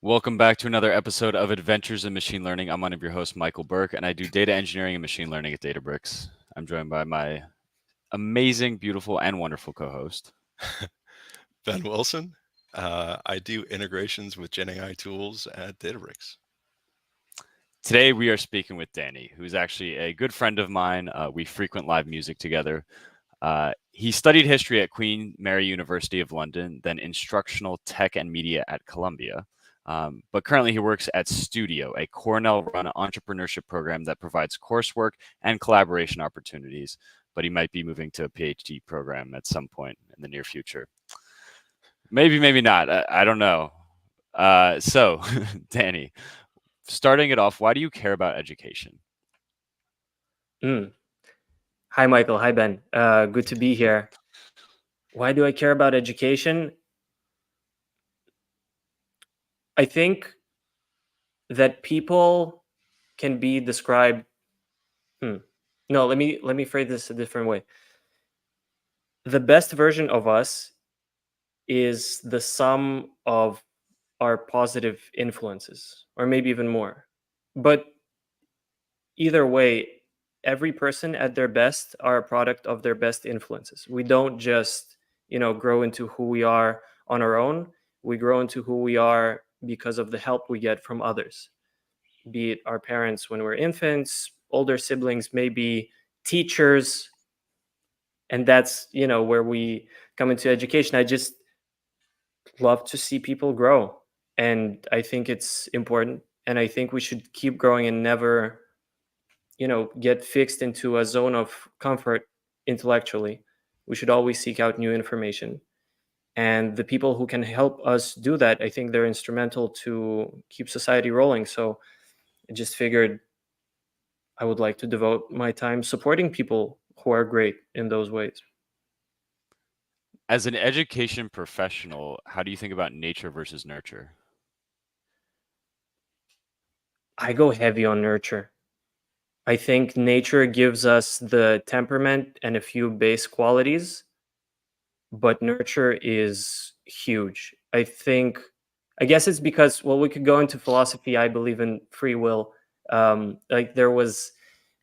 Welcome back to another episode of Adventures in Machine Learning. I'm one of your hosts, Michael Burke, and I do data engineering and machine learning at Databricks. I'm joined by my amazing, beautiful, and wonderful co-host. Ben Wilson. I do integrations with Gen AI tools at Databricks. Today we are speaking with Danny, who's actually a good friend of mine. We frequent live music together. He studied history at Queen Mary University of London, then instructional tech and media at Columbia. But currently, he works at Studio, a Cornell run entrepreneurship program that provides coursework and collaboration opportunities. But he might be moving to a PhD program at some point in the near future. Maybe, maybe not. I don't know. So, Danny, starting it off, why do you care about education? Mm. Hi, Michael. Hi, Ben. Good to be here. Why do I care about education? I think that people can be described. No, let me phrase this a different way. The best version of us is the sum of our positive influences, or maybe even more. But either way, every person at their best are a product of their best influences. We don't just, grow into who we are on our own. We grow into who we are because of the help we get from others, be it our parents when we're infants, older siblings, maybe teachers. And that's, where we come into education. I just love to see people grow. And I think it's important. And I think we should keep growing and never get fixed into a zone of comfort intellectually. We should always seek out new information. And the people who can help us do that, I think they're instrumental to keep society rolling. So I just figured I would like to devote my time supporting people who are great in those ways. As an education professional, how do you think about nature versus nurture? I go heavy on nurture. I think nature gives us the temperament and a few base qualities, but nurture is huge. I guess it's because, well, we could go into philosophy. I believe in free will. Like there was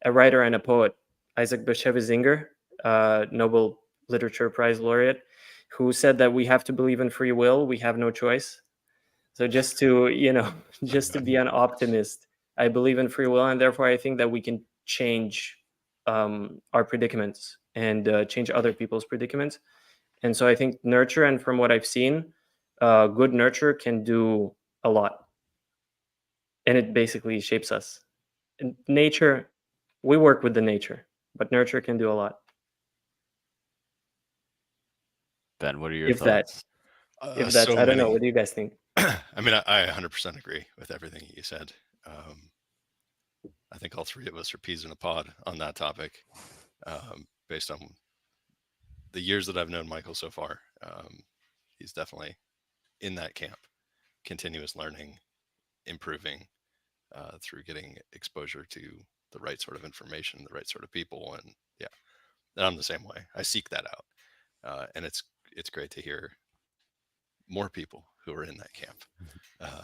a writer and a poet, Isaac Bashevis Singer, Nobel Literature Prize laureate, who said that we have to believe in free will. We have no choice. So just to, just to be an optimist, I believe in free will, and therefore I think that we can change our predicaments and change other people's predicaments. And so I think nurture, and from what I've seen, good nurture can do a lot, and it basically shapes us. And nature, we work with the nature, but nurture can do a lot. Ben, what are your If that, thoughts? if that's, So I don't know. many. What do you guys think? I mean, I 100% agree with everything you said. I think all three of us are peas in a pod on that topic, based on the years that I've known Michael so far. He's definitely in that camp, continuous learning, improving through getting exposure to the right sort of information, the right sort of people, and yeah, and I'm the same way. I seek that out, and it's great to hear more people who are in that camp. Uh,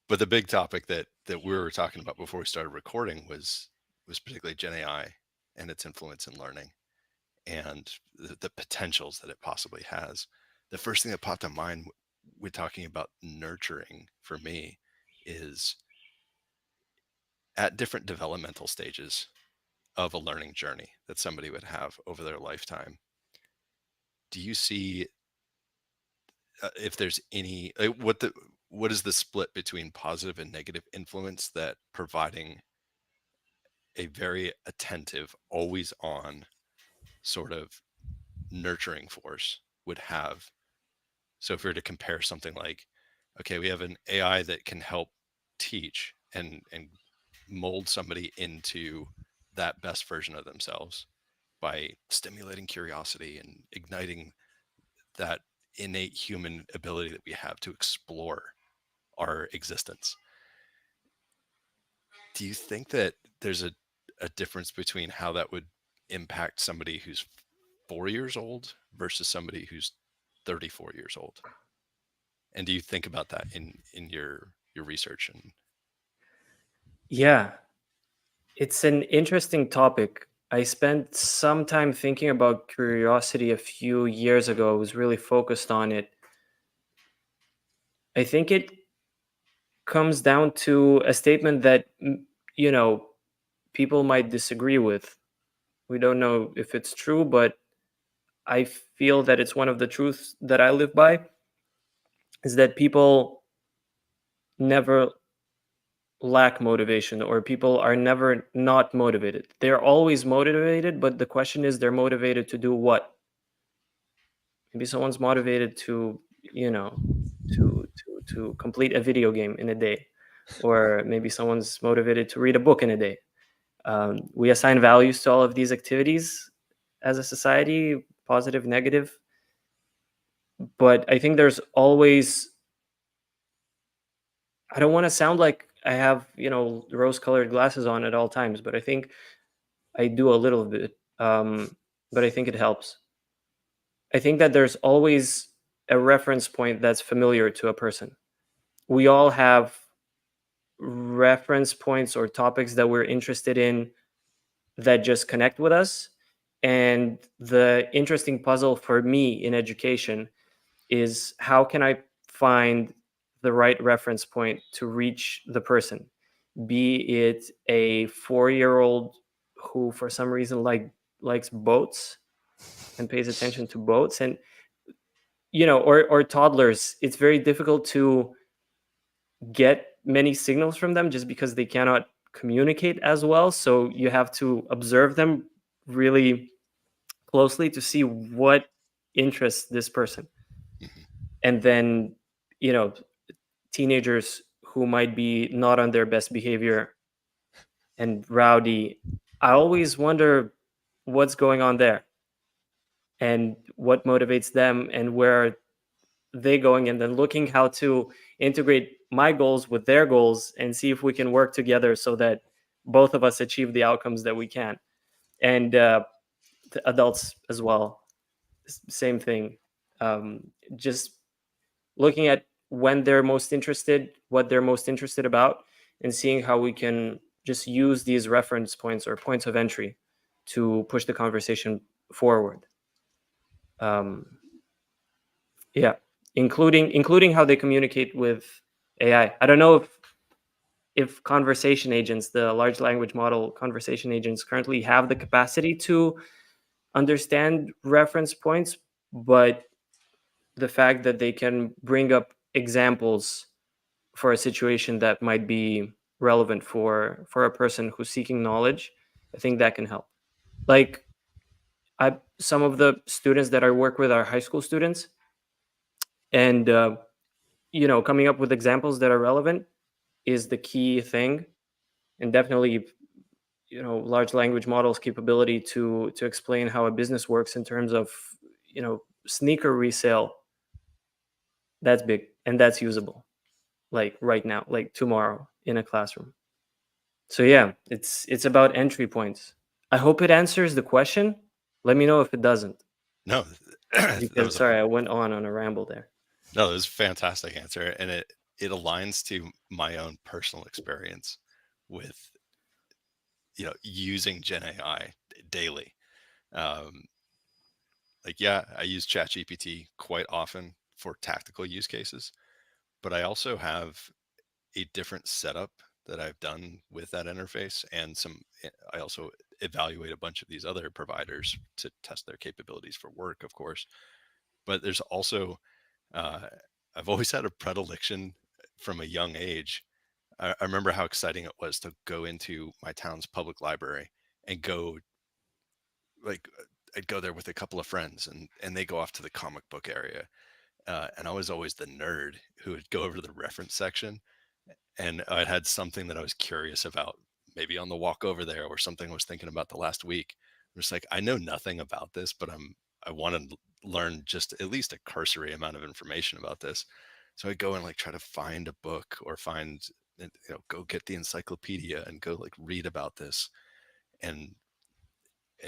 but the big topic that we were talking about before we started recording was particularly Gen AI and its influence in learning and the potentials that it possibly has. The first thing that popped to mind when talking about nurturing for me is at different developmental stages of a learning journey that somebody would have over their lifetime. Do you see if there's any what is the split between positive and negative influence that providing a very attentive, always on sort of nurturing force would have? So if we were to compare something like, okay, we have an AI that can help teach and mold somebody into that best version of themselves by stimulating curiosity and igniting that innate human ability that we have to explore our existence. Do you think that there's a difference between how that would impact somebody who's 4 years old versus somebody who's 34 years old? And do you think about that in your research? And Yeah, it's an interesting topic. I spent some time thinking about curiosity a few years ago. I was really focused on it. I think it comes down to a statement that, you know, people might disagree with. We don't know if it's true, but I feel that it's one of the truths that I live by, is that people never lack motivation, or people are never not motivated. They're always motivated, but the question is, they're motivated to do what? Maybe someone's motivated to, you know, to complete a video game in a day, or maybe someone's motivated to read a book in a day. We assign values to all of these activities as a society, positive, negative. But I think there's always, I don't want to sound like I have, rose colored glasses on at all times, but I think I do a little bit. But I think it helps. I think that there's always a reference point that's familiar to a person. We all have reference points or topics that we're interested in that just connect with us. And the interesting puzzle for me in education is, how can I find the right reference point to reach the person? Be it a 4-year-old who, for some reason, likes boats and pays attention to boats, and or toddlers. It's very difficult to get many signals from them just because they cannot communicate as well. So you have to observe them really closely to see what interests this person. Mhm. And then, you know, teenagers who might be not on their best behavior and rowdy, I always wonder what's going on there and what motivates them and where are they going, and then looking how to integrate my goals with their goals and see if we can work together so that both of us achieve the outcomes that we can. And the adults as well, same thing. Just looking at when they're most interested, what they're most interested about, and seeing how we can just use these reference points or points of entry to push the conversation forward. Um, yeah, including how they communicate with AI. I don't know if conversation agents, the large language model conversation agents, currently have the capacity to understand reference points, but the fact that they can bring up examples for a situation that might be relevant for a person who's seeking knowledge, I think that can help. Like, I some of the students that I work with are high school students, and coming up with examples that are relevant is the key thing. And definitely, large language models capability to explain how a business works in terms of, sneaker resale, that's big and that's usable, like right now, like tomorrow in a classroom. So yeah, it's about entry points. I hope it answers the question. Let me know if it doesn't, No, that because was sorry, I went on a ramble there. no, that was a fantastic answer, and it aligns to my own personal experience with using Gen AI daily. Um, like, yeah, I use ChatGPT quite often for tactical use cases, but I also have a different setup that I've done with that interface, and I also evaluate a bunch of these other providers to test their capabilities for work, of course. But there's also uh, I've always had a predilection from a young age. I remember how exciting it was to go into my town's public library and go, like, I'd go there with a couple of friends, and they go off to the comic book area. And I was always the nerd who would go over to the reference section, and I had something that I was curious about, maybe on the walk over there, or something I was thinking about the last week. I'm just like, I know nothing about this, but I want to learn just at least a cursory amount of information about this. So I go and like try to find a book, or go get the encyclopedia and go like read about this, and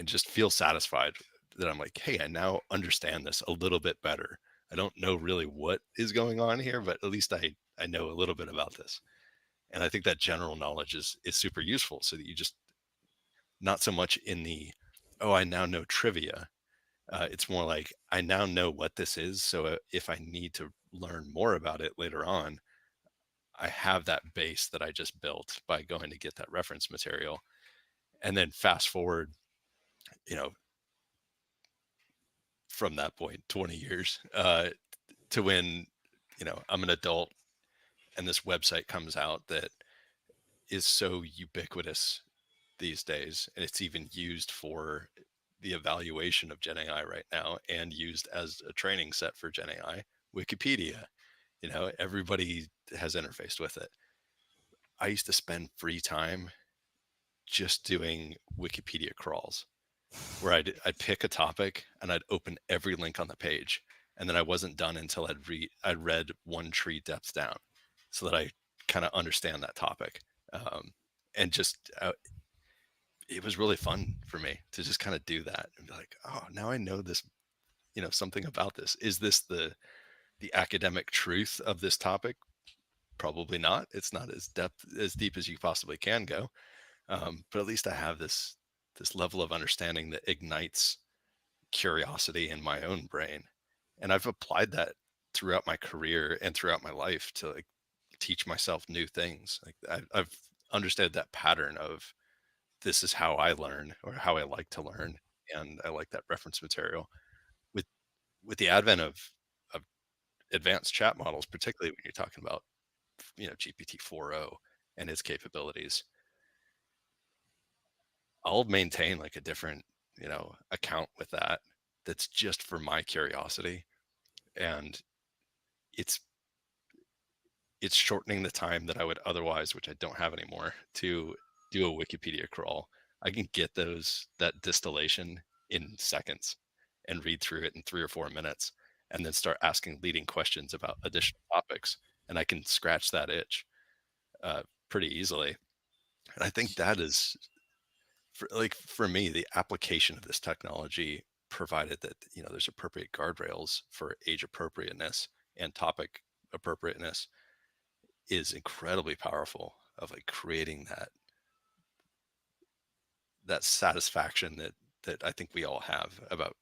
just feel satisfied that I'm like, hey, I now understand this a little bit better. I don't know really what is going on here, but at least I know a little bit about this. And I think that general knowledge is super useful, so that you just, not so much in the, oh, I now know trivia. It's more like, I now know what this is. So if I need to learn more about it later on, I have that base that I just built by going to get that reference material. And then fast forward, you know, from that point, 20 years, to when, I'm an adult and this website comes out that is so ubiquitous these days, and it's even used for the evaluation of Gen AI right now, and used as a training set for Gen AI. Wikipedia, everybody has interfaced with it. I used to spend free time just doing Wikipedia crawls, where I'd pick a topic and I'd open every link on the page, and then I wasn't done until I'd read one tree depth down, so that I kind of understand that topic. And just it was really fun for me to just kind of do that and be like, oh, now I know this, something about this. Is this the academic truth of this topic? Probably not. It's not as deep as you possibly can go. But at least I have this level of understanding that ignites curiosity in my own brain. And I've applied that throughout my career and throughout my life to like teach myself new things. Like I've understood that pattern of, this is how I learn, or how I like to learn. And I like that reference material. With the advent of advanced chat models, particularly when you're talking about, GPT 4.0 and its capabilities, I'll maintain like a different, account with that, that's just for my curiosity. And it's shortening the time that I would otherwise, which I don't have anymore, to do a Wikipedia crawl. I can get that distillation in seconds and read through it in 3 or 4 minutes, and then start asking leading questions about additional topics. And I can scratch that itch pretty easily. And I think that is, for me, the application of this technology, provided that, there's appropriate guardrails for age appropriateness and topic appropriateness, is incredibly powerful, of like creating that satisfaction that I think we all have about,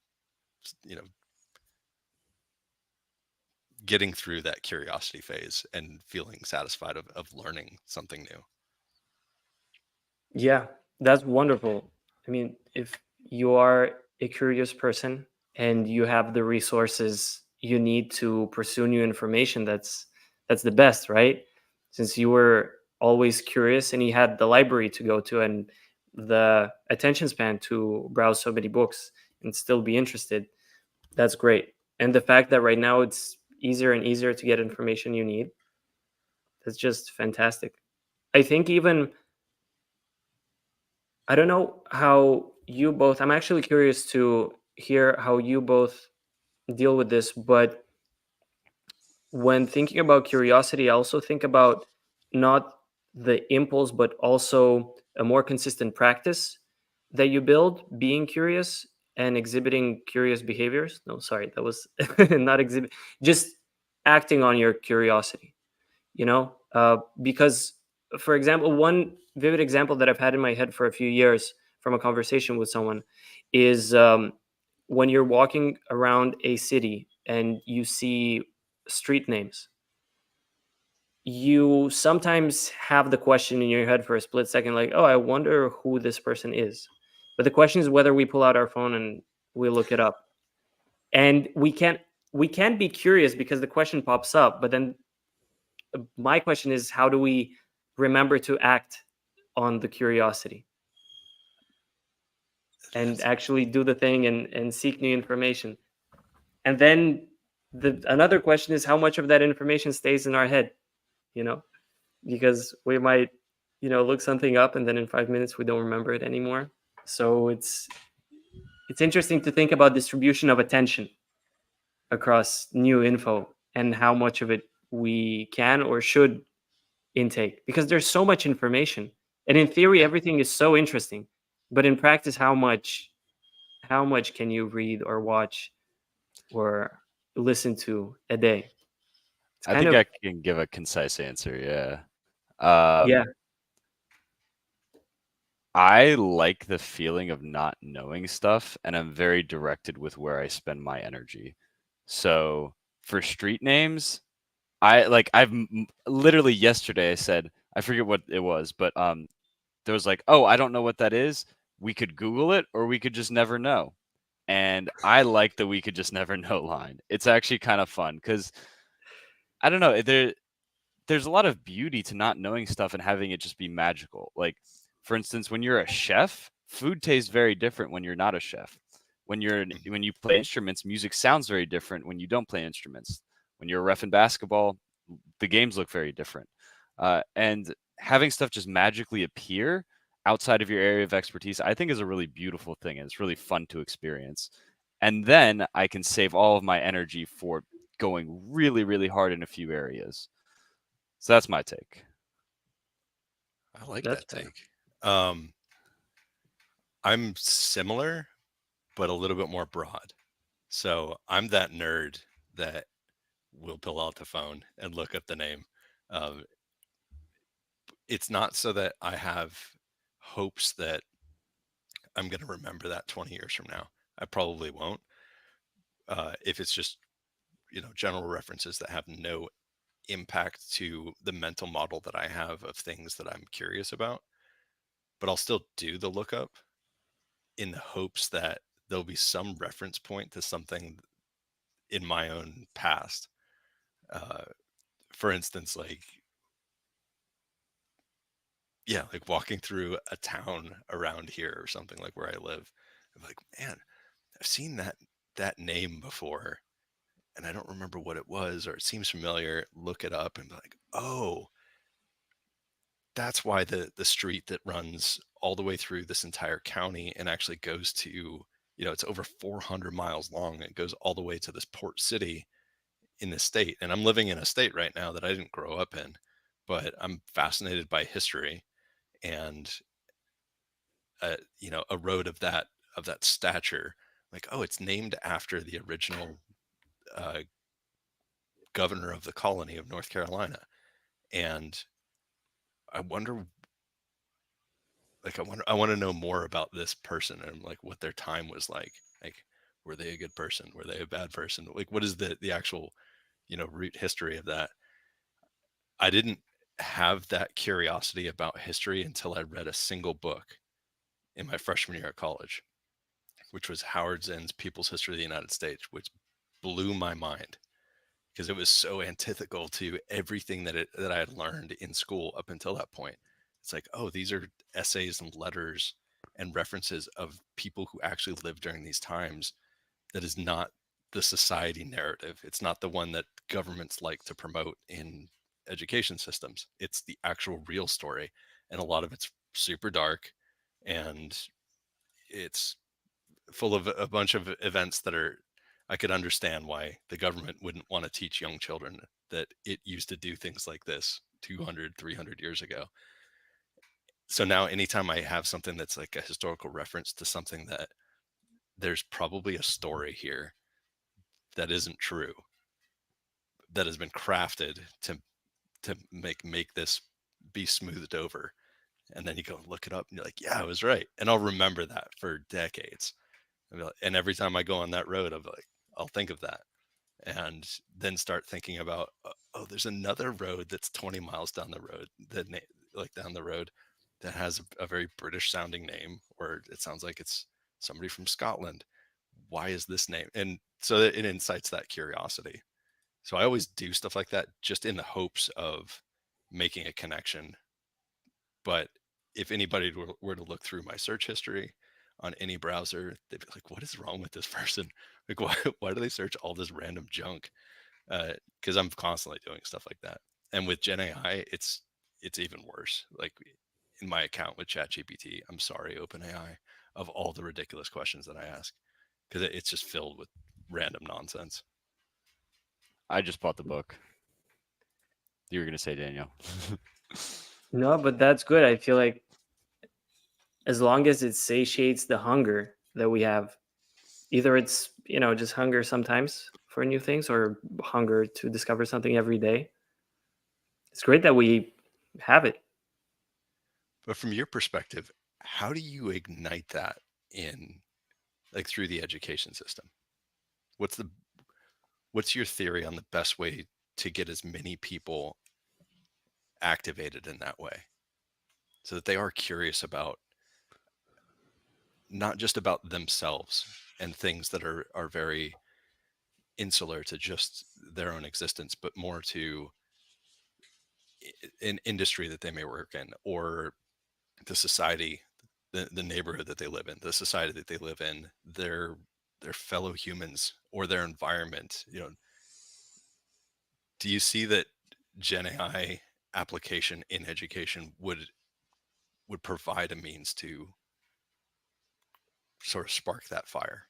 getting through that curiosity phase and feeling satisfied of learning something new. Yeah, that's wonderful. I mean, if you are a curious person and you have the resources you need to pursue new information, that's the best, right? Since you were always curious and you had the library to go to and the attention span to browse so many books and still be interested, that's great. And the fact that right now it's easier and easier to get information you need, that's just fantastic. I think even I don't know how you both, I'm actually curious to hear how you both deal with this, but when thinking about curiosity, I also think about not the impulse, but also a more consistent practice that you build being curious and exhibiting curious behaviors. No, sorry, that was not exhibit, just acting on your curiosity, because, for example, one vivid example that I've had in my head for a few years from a conversation with someone is when you're walking around a city and you see street names, you sometimes have the question in your head for a split second, like, oh, I wonder who this person is. But the question is whether we pull out our phone and we look it up. And we can't be curious because the question pops up, but then my question is, how do we remember to act on the curiosity and That's actually do the thing and seek new information? And then another question is how much of that information stays in our head, you know, because we might, look something up and then in 5 minutes we don't remember it anymore. So it's interesting to think about distribution of attention across new info and how much of it we can or should intake, because there's so much information, and in theory yeah. everything is so interesting, but in practice how much can you read or watch or listen to a day? It's I kind think of I can give a concise answer. Yeah. yeah. I like the feeling of not knowing stuff, and I'm very directed with where I spend my energy. So for street names, literally yesterday I said, I forget what it was, but there was like, oh, I don't know what that is. We could Google it, or we could just never know. And I like the we could just never know line. It's actually kind of fun because I don't know. There's a lot of beauty to not knowing stuff and having it just be magical. Like, for instance, when you're a chef, food tastes very different when you're not a chef. When you play instruments, music sounds very different when you don't play instruments. When you're a ref in basketball, the games look very different. And having stuff just magically appear outside of your area of expertise, I think is a really beautiful thing, and it's really fun to experience. And then I can save all of my energy for going really, really hard in a few areas. So that's my take. I like That's that fair. take. I'm similar, but a little bit more broad. So I'm that nerd that will pull out the phone and look up the name. Um, it's not so that I have hopes that I'm going to remember that 20 years from now. I probably won't. If it's just, general references that have no impact to the mental model that I have of things that I'm curious about, but I'll still do the lookup in the hopes that there'll be some reference point to something in my own past. Uh, for instance, like walking through a town around here or something like where I live, I'm like, man, I've seen that name before, and I don't remember what it was, or it seems familiar. Look it up and be like, oh, that's why the street that runs all the way through this entire county and actually goes to, it's over 400 miles long. It goes all the way to this port city in the state. And I'm living in a state right now that I didn't grow up in, but I'm fascinated by history. And a road of that stature, like, oh, it's named after the original uh, governor of the colony of North Carolina. And I wonder, I want to know more about this person and like what their time was like. Like, were they a good person? Were they a bad person? Like, what is the actual, root history of that? I didn't have that curiosity about history until I read a single book in my freshman year at college, which was Howard Zinn's People's History of the United States, which blew my mind because it was so antithetical to everything that I had learned in school up until that point. It's like, oh, these are essays and letters and references of people who actually lived during these times. That is not the society narrative. It's not the one that governments like to promote in education systems. It's the actual real story. And a lot of it's super dark, and it's full of a bunch of events that are, I could understand why the government wouldn't want to teach young children that it used to do things like this 200, 300 years ago. So now anytime I have something that's like a historical reference to something that there's probably a story here that isn't true, that has been crafted to make this be smoothed over, and then you go look it up and you're like, yeah, I was right, and I'll remember that for decades. And every time I go on that road, I'll think of that, and then start thinking about, oh, there's another road that's 20 miles down the road down the road that has a very British sounding name, or it sounds like it's somebody from Scotland. Why is this name? And so it incites that curiosity. So I always do stuff like that just in the hopes of making a connection. But if anybody were to look through my search history on any browser, they'd be like, what is wrong with this person? Like, why do they search all this random junk? Because I'm constantly doing stuff like that. And with Gen AI, it's even worse. Like in my account with ChatGPT, I'm sorry, OpenAI, of all the ridiculous questions that I ask, because it's just filled with random nonsense. I just bought the book. You were going to say, Daniel. No, but that's good. I feel like as long as it satiates the hunger that we have, either it's just hunger sometimes for new things or hunger to discover something every day. It's great that we have it. But from your perspective, how do you ignite that in like through the education system? What's the what's your theory on the best way to get as many people activated in that way so that they are curious about not just about themselves and things that are very insular to just their own existence, but more to an industry that they may work in, or the society, the neighborhood that they live in, the society that they live in, their fellow humans or their environment. Do you see that Gen AI application in education would provide a means to sort of spark that fire?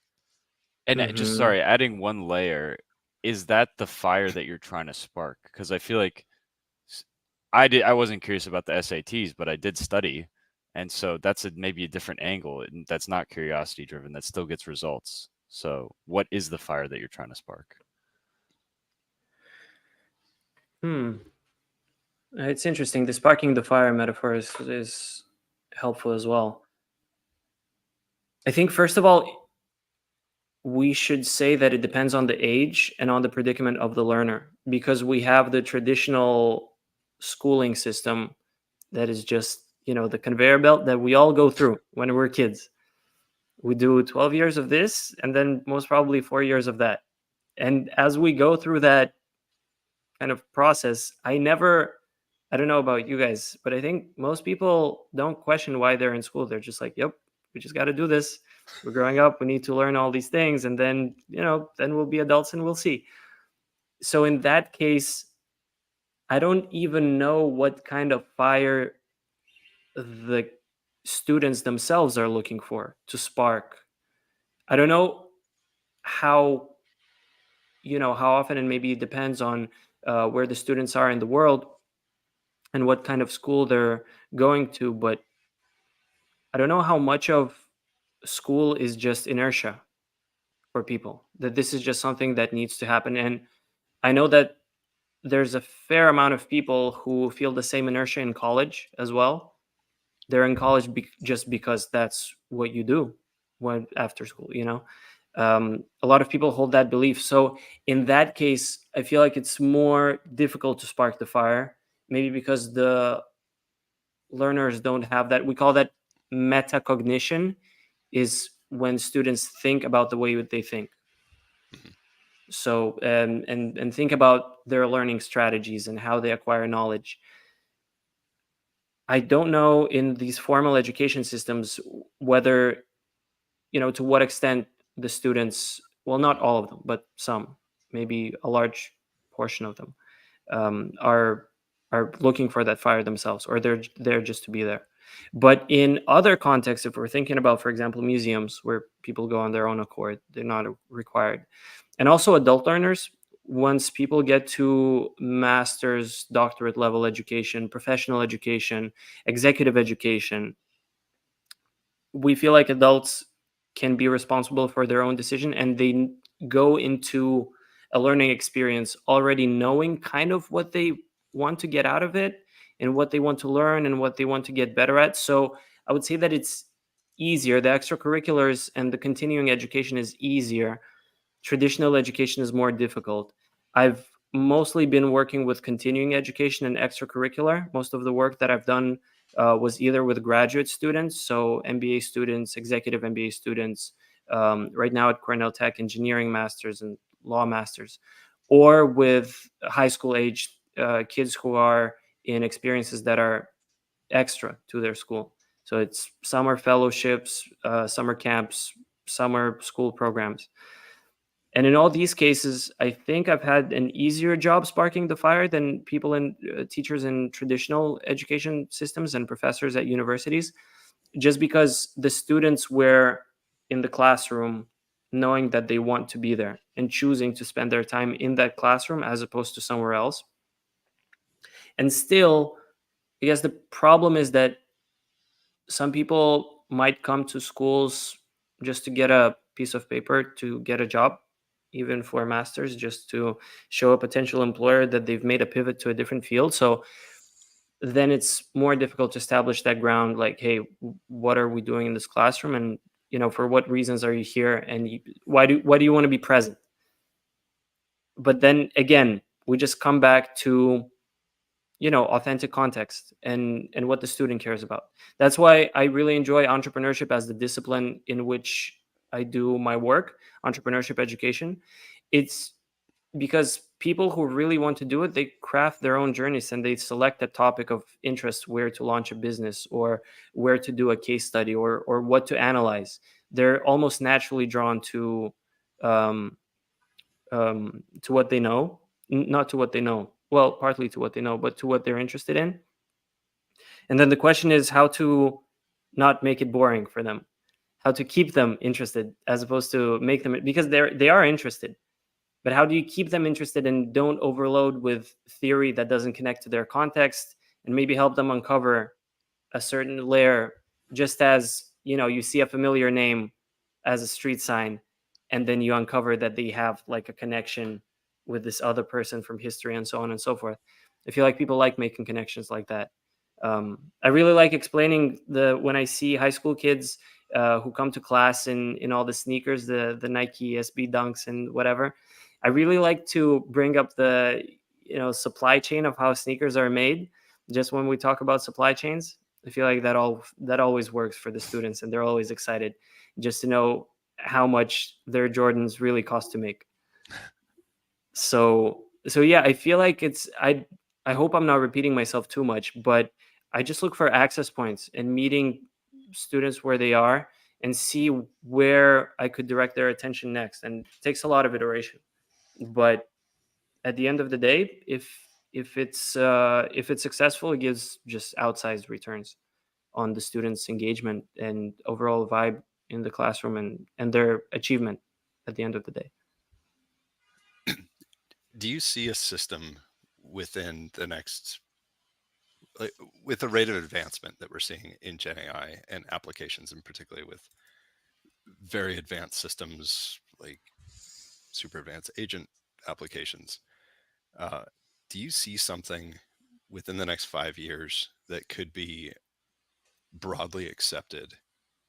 And just Mhm. sorry, adding one layer, is that the fire that you're trying to spark? Because I feel like I wasn't curious about the SATs, but I did study, and so that's maybe a different angle. And that's not curiosity driven. That still gets results. So, what is the fire that you're trying to spark? It's interesting. The sparking the fire metaphor is helpful as well. I think, first of all, we should say that it depends on the age and on the predicament of the learner, because we have the traditional schooling system that is just, the conveyor belt that we all go through when we're kids. We do 12 years of this and then most probably 4 years of that. And as we go through that kind of process, I don't know about you guys, but I think most people don't question why they're in school. They're just like, yep, we just got to do this. We're growing up. We need to learn all these things. And then, then we'll be adults and we'll see. So in that case, I don't even know what kind of fire the students themselves are looking for to spark. I don't know how, how often, and maybe it depends on where the students are in the world and what kind of school they're going to, but I don't know how much of school is just inertia for people, that this is just something that needs to happen. And I know that there's a fair amount of people who feel the same inertia in college as well. They're in college just because that's what you do when after school. A lot of people hold that belief. So in that case, I feel like it's more difficult to spark the fire, maybe because the learners don't have that. We call that metacognition, is when students think about the way that they think. Mhm. So and think about their learning strategies and how they acquire knowledge. I don't know in these formal education systems whether, to what extent the students, well, not all of them, but some, maybe a large portion of them, are looking for that fire themselves, or they're there just to be there. But in other contexts, if we're thinking about, for example, museums where people go on their own accord, they're not required, and also adult learners. Once people get to master's, doctorate level education, professional education, executive education, we feel like adults can be responsible for their own decision, and they go into a learning experience already knowing kind of what they want to get out of it and what they want to learn and what they want to get better at. So I would say that it's easier. The extracurriculars and the continuing education is easier. Traditional education is more difficult. I've mostly been working with continuing education and extracurricular. Most of the work that I've done was either with graduate students, so MBA students, executive MBA students, right now at Cornell Tech, engineering masters and law masters, or with high school age kids who are in experiences that are extra to their school. So it's summer fellowships, summer camps, summer school programs. And in all these cases, I think I've had an easier job sparking the fire than people in teachers in traditional education systems and professors at universities, just because the students were in the classroom knowing that they want to be there and choosing to spend their time in that classroom as opposed to somewhere else. And still, I guess the problem is that some people might come to schools just to get a piece of paper to get a job, even for masters, just to show a potential employer that they've made a pivot to a different field. So then it's more difficult to establish that ground, like, hey, what are we doing in this classroom, and for what reasons are you here, and why do you want to be present? But then again, we just come back to authentic context and what the student cares about. That's why I really enjoy entrepreneurship as the discipline in which I do my work, entrepreneurship education. It's because people who really want to do it, they craft their own journeys and they select a topic of interest, where to launch a business, or where to do a case study, or what to analyze. They're almost naturally drawn um, to what they know, not to what they know, well, partly to what they know, but to what they're interested in. And then the question is how to not make it boring for them, how to keep them interested as opposed to make them, because they are interested, but how do you keep them interested and don't overload with theory that doesn't connect to their context, and maybe help them uncover a certain layer, just as you see a familiar name as a street sign, and then you uncover that they have like a connection with this other person from history, and so on and so forth. I feel like people like making connections like that. I really like explaining when I see high school kids who come to class in all the sneakers, the Nike SB Dunks and whatever. I really like to bring up the supply chain of how sneakers are made. Just when we talk about supply chains, I feel like that always works for the students, and they're always excited just to know how much their Jordans really cost to make. So yeah, I feel like I hope I'm not repeating myself too much, but I just look for access points and meeting students where they are and see where I could direct their attention next. And it takes a lot of iteration. But at the end of the day, if it's successful, it gives just outsized returns on the students' engagement and overall vibe in the classroom, and their achievement at the end of the day. Do you see a system within the next, like, with the rate of advancement that we're seeing in Gen AI and applications, and particularly with very advanced systems like super advanced agent applications, uh, do you see something within the next 5 years that could be broadly accepted,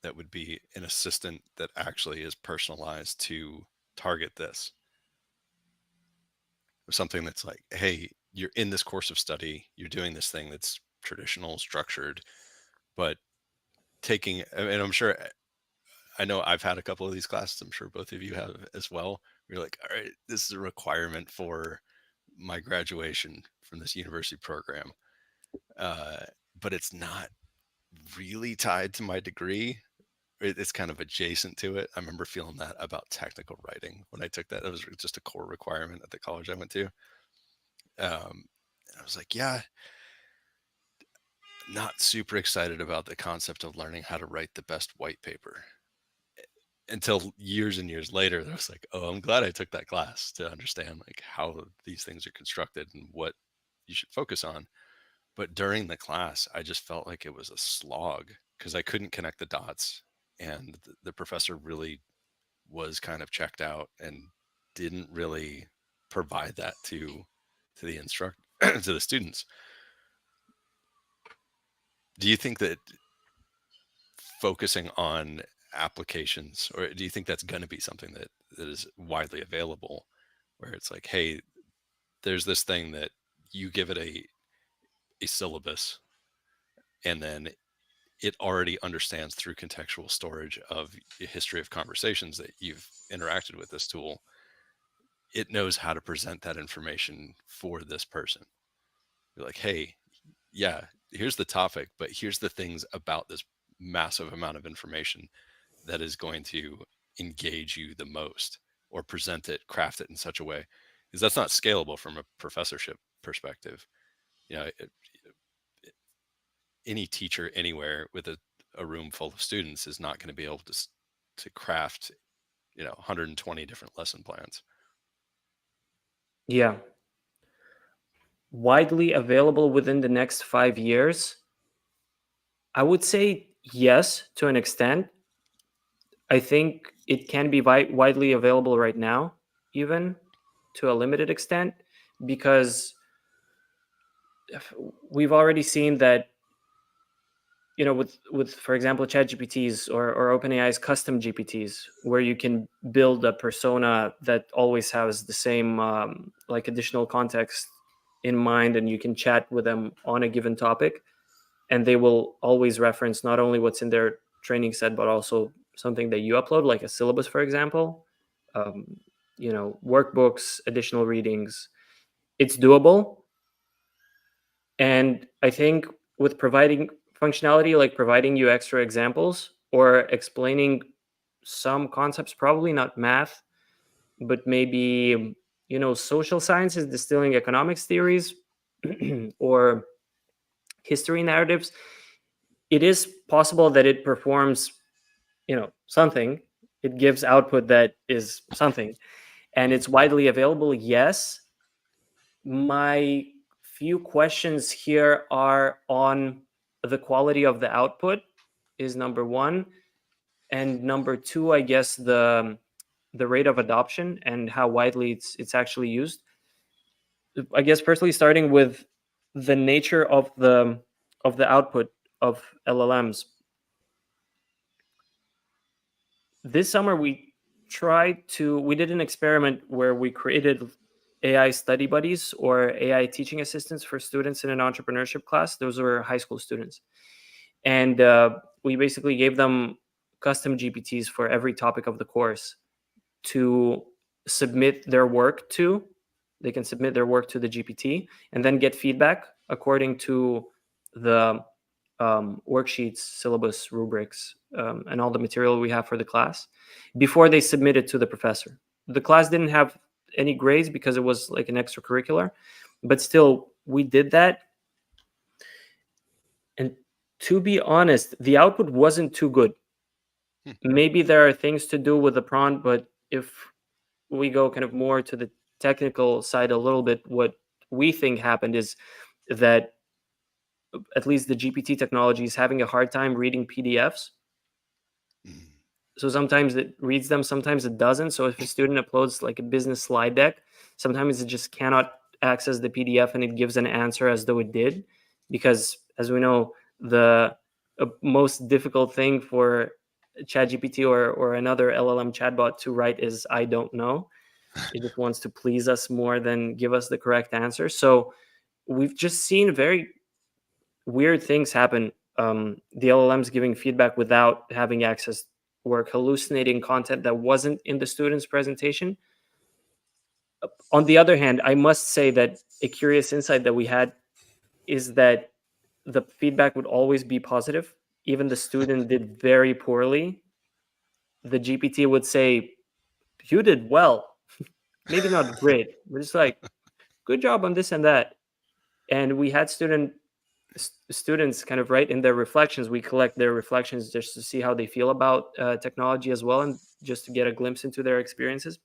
that would be an assistant that actually is personalized to target this? Or something that's like, hey, you're in this course of study, you're doing this thing that's traditional, structured, but taking, and I'm sure, I know I've had a couple of these classes, I'm sure both of you have as well. You're like, all right, this is a requirement for my graduation from this university program, uh, but it's not really tied to my degree. It's kind of adjacent to it. I remember feeling that about technical writing when I took that. It was just a core requirement at the college I went to. I was like, yeah, not super excited about the concept of learning how to write the best white paper, until years and years later. I was like, oh, I'm glad I took that class to understand like how these things are constructed and what you should focus on. But during the class, I just felt like it was a slog because I couldn't connect the dots, and the professor really was kind of checked out and didn't really provide that to the instruct to the students. Do you think that focusing on applications, or do you think that's going to be something that is widely available, where it's like, hey, there's this thing that you give it a syllabus, and then it already understands through contextual storage of the history of conversations that you've interacted with this tool, it knows how to present that information for this person? You're like, hey, yeah, here's the topic, but here's the things about this massive amount of information that is going to engage you the most, or present it, craft it in such a way, because that's not scalable from a professorship perspective. You know, any teacher anywhere with a room full of students is not going to be able to craft 120 different lesson plans. Yeah. Widely available within the next 5 years? I would say yes, to an extent. I think it can be widely available right now, even to a limited extent, because we've already seen that, with for example ChatGPTs or OpenAI's custom GPTs, where you can build a persona that always has the same like additional context in mind, and you can chat with them on a given topic, and they will always reference not only what's in their training set, but also something that you upload, like a syllabus, for example, workbooks, additional readings. It's doable. And I think with providing functionality, like providing you extra examples or explaining some concepts, probably not math, but maybe, social sciences, distilling economics theories, or history narratives, it is possible that it performs, something. It gives output that is something, and it's widely available. Yes. My few questions here are on the quality of the output is number one, and number two, I guess the rate of adoption and how widely it's actually used. I guess personally, starting with the nature of the output of LLMs. This summer we did an experiment where we created AI study buddies or AI teaching assistants for students in an entrepreneurship class. Those were high school students, and we basically gave them custom GPTs for every topic of the course to submit their work to. They can submit their work to the GPT and then get feedback according to the worksheets, syllabus, rubrics, and all the material we have for the class before they submit it to the professor. The class didn't have any grades because it was like an extracurricular, but still, we did that. And to be honest, the output wasn't too good. Maybe there are things to do with the prompt, but if we go kind of more to the technical side a little bit, what we think happened is that at least the GPT technology is having a hard time reading PDFs. So sometimes it reads them, sometimes it doesn't. So if a student uploads like a business slide deck, sometimes it just cannot access the PDF and it gives an answer as though it did. Because as we know, the most difficult thing for ChatGPT or another LLM chatbot to write is "I don't know." It just wants to please us more than give us the correct answer. So we've just seen very weird things happen. The LLMs giving feedback without having access, work, hallucinating content that wasn't in the student's presentation. On the other hand, I must say that a curious insight that we had is that the feedback would always be positive. Even the student did very poorly, the GPT would say, "You did well." Maybe not great, but it's like, "Good job on this and that." And we had students kind of write in their reflections. We collect their reflections just to see how they feel about technology as well, and just to get a glimpse into their experiences.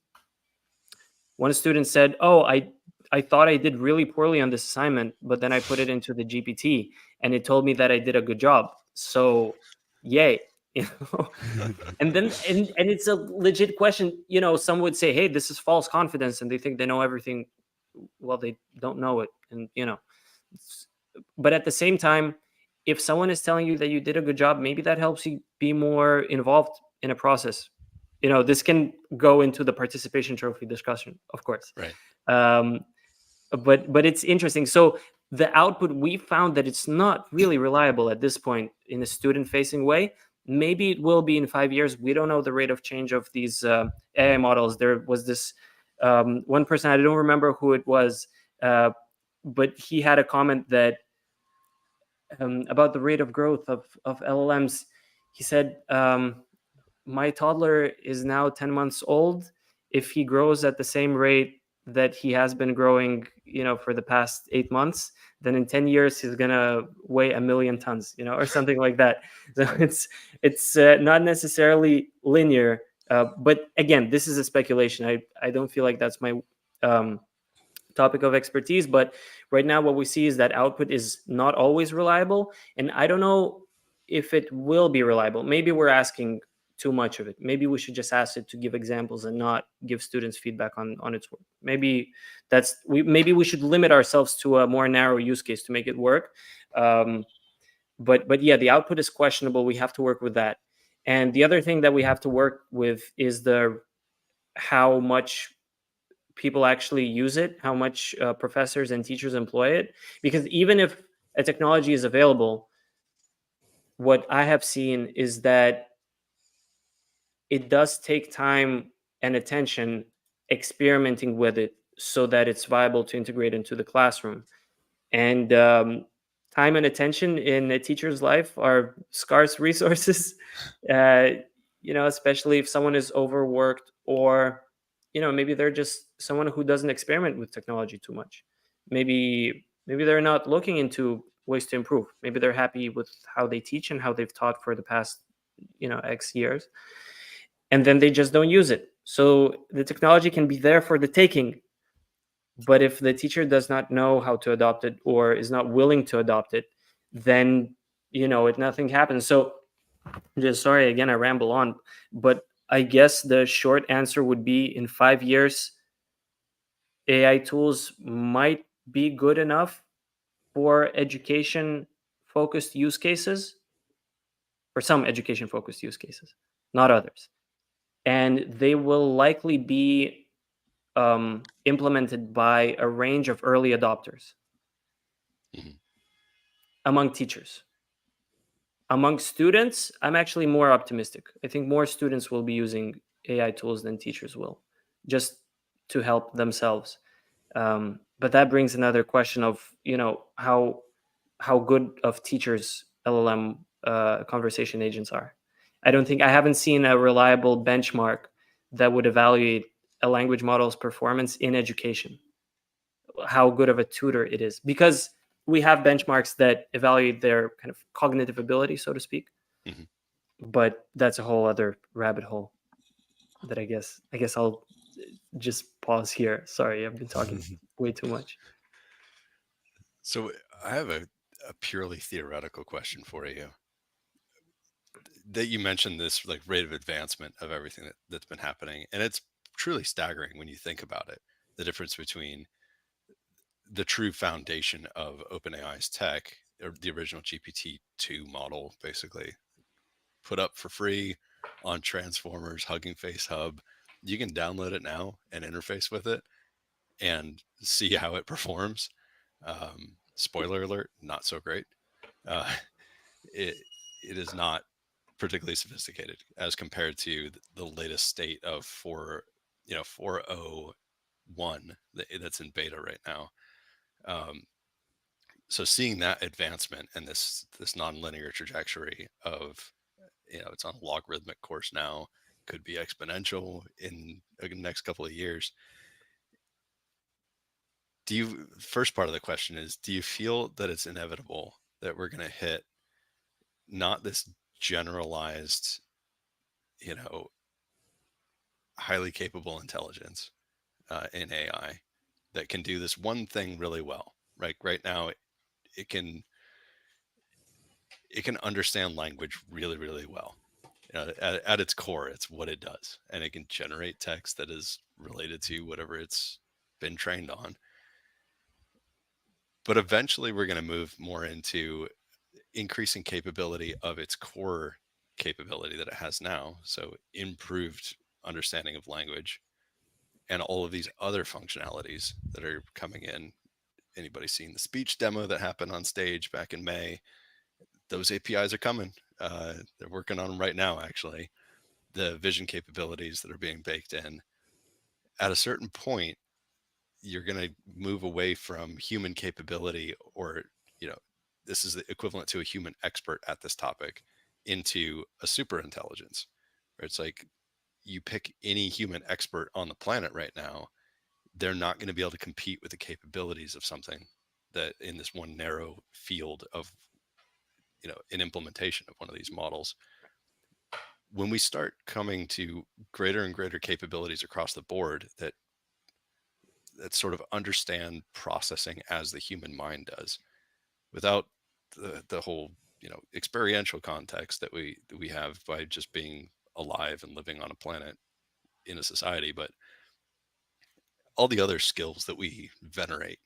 One student said, "Oh, I thought I did really poorly on this assignment, but then I put it into the GPT and it told me that I did a good job. So yay." You know? And then and it's a legit question. Some would say, "Hey, this is false confidence," and they think they know everything. Well, they don't know it. And but at the same time, if someone is telling you that you did a good job, maybe that helps you be more involved in a process. This can go into the participation trophy discussion, of course. Right. But it's interesting. So the output, we found that it's not really reliable at this point in a student-facing way. Maybe it will be in 5 years. We don't know the rate of change of these AI models. There was this one person, I don't remember who it was, but he had a comment that about the rate of growth of LLMs. He said, "My toddler is now 10 months old. If he grows at the same rate that he has been growing, for the past 8 months, then in 10 years he's gonna weigh 1,000,000 tons, or something like that." So it's not necessarily linear, but again, this is a speculation. I don't feel like that's my topic of expertise, but right now what we see is that output is not always reliable, and I don't know if it will be reliable. Maybe we're asking too much of it. Maybe we should just ask it to give examples and not give students feedback on its work. Maybe maybe we should limit ourselves to a more narrow use case to make it work. But yeah, the output is questionable. We have to work with that. And the other thing that we have to work with is how much people actually use it, how much professors and teachers employ it. Because even if a technology is available, what I have seen is that it does take time and attention experimenting with it so that it's viable to integrate into the classroom. And time and attention in a teacher's life are scarce resources. uh, Especially if someone is overworked, or maybe they're just someone who doesn't experiment with technology too much. Maybe they're not looking into ways to improve. Maybe they're happy with how they teach and how they've taught for the past X years, and then they just don't use it. So the technology can be there for the taking, but if the teacher does not know how to adopt it or is not willing to adopt it, then nothing happens. So just sorry again, I ramble on, but I guess the short answer would be, in 5 years, AI tools might be good enough for education focused use cases, for some education focused use cases, not others. And they will likely be implemented by a range of early adopters Mhm. among teachers. Among students, I'm actually more optimistic. I think more students will be using AI tools than teachers will, just to help themselves. But that brings another question of how good of teachers LLM conversation agents are. I haven't seen a reliable benchmark that would evaluate a language model's performance in education, how good of a tutor it is, because we have benchmarks that evaluate their kind of cognitive ability, so to speak. Mhm. But that's a whole other rabbit hole that I guess I'll just pause here. Sorry, I've been talking way too much. So I have a purely theoretical question for you. That you mentioned this like rate of advancement of everything that's been happening, and it's truly staggering when you think about it. The difference between the true foundation of OpenAI's tech, or the original GPT-2 model, basically put up for free on Transformers, Hugging Face Hub. You can download it now and interface with it and see how it performs. Spoiler alert, not so great. Uh, it it is not particularly sophisticated as compared to the latest state of 401 that's in beta right now. Um, so seeing that advancement and this nonlinear trajectory of, it's on a logarithmic course now, could be exponential in the next couple of years. First part of the question is, do you feel that it's inevitable that we're going to hit not this generalized, you know, highly capable intelligence in AI that can do this one thing really well? Right now, it can understand language really, really well. At its core, it's what it does, and it can generate text that is related to whatever it's been trained on. But eventually, we're going to move more into increasing capability of its core capability that it has now. So improved understanding of language and all of these other functionalities that are coming in. Anybody seen the speech demo that happened on stage back in May? Those APIs are coming. They're working on them right now, actually. The vision capabilities that are being baked in. At a certain point, you're going to move away from human capability, or, this is the equivalent to a human expert at this topic, into a super intelligence, where it's like you pick any human expert on the planet right now, they're not going to be able to compete with the capabilities of something that in this one narrow field of, an implementation of one of these models. When we start coming to greater and greater capabilities across the board that sort of understand processing as the human mind does, without the whole experiential context that we have by just being alive and living on a planet in a society, but all the other skills that we venerate.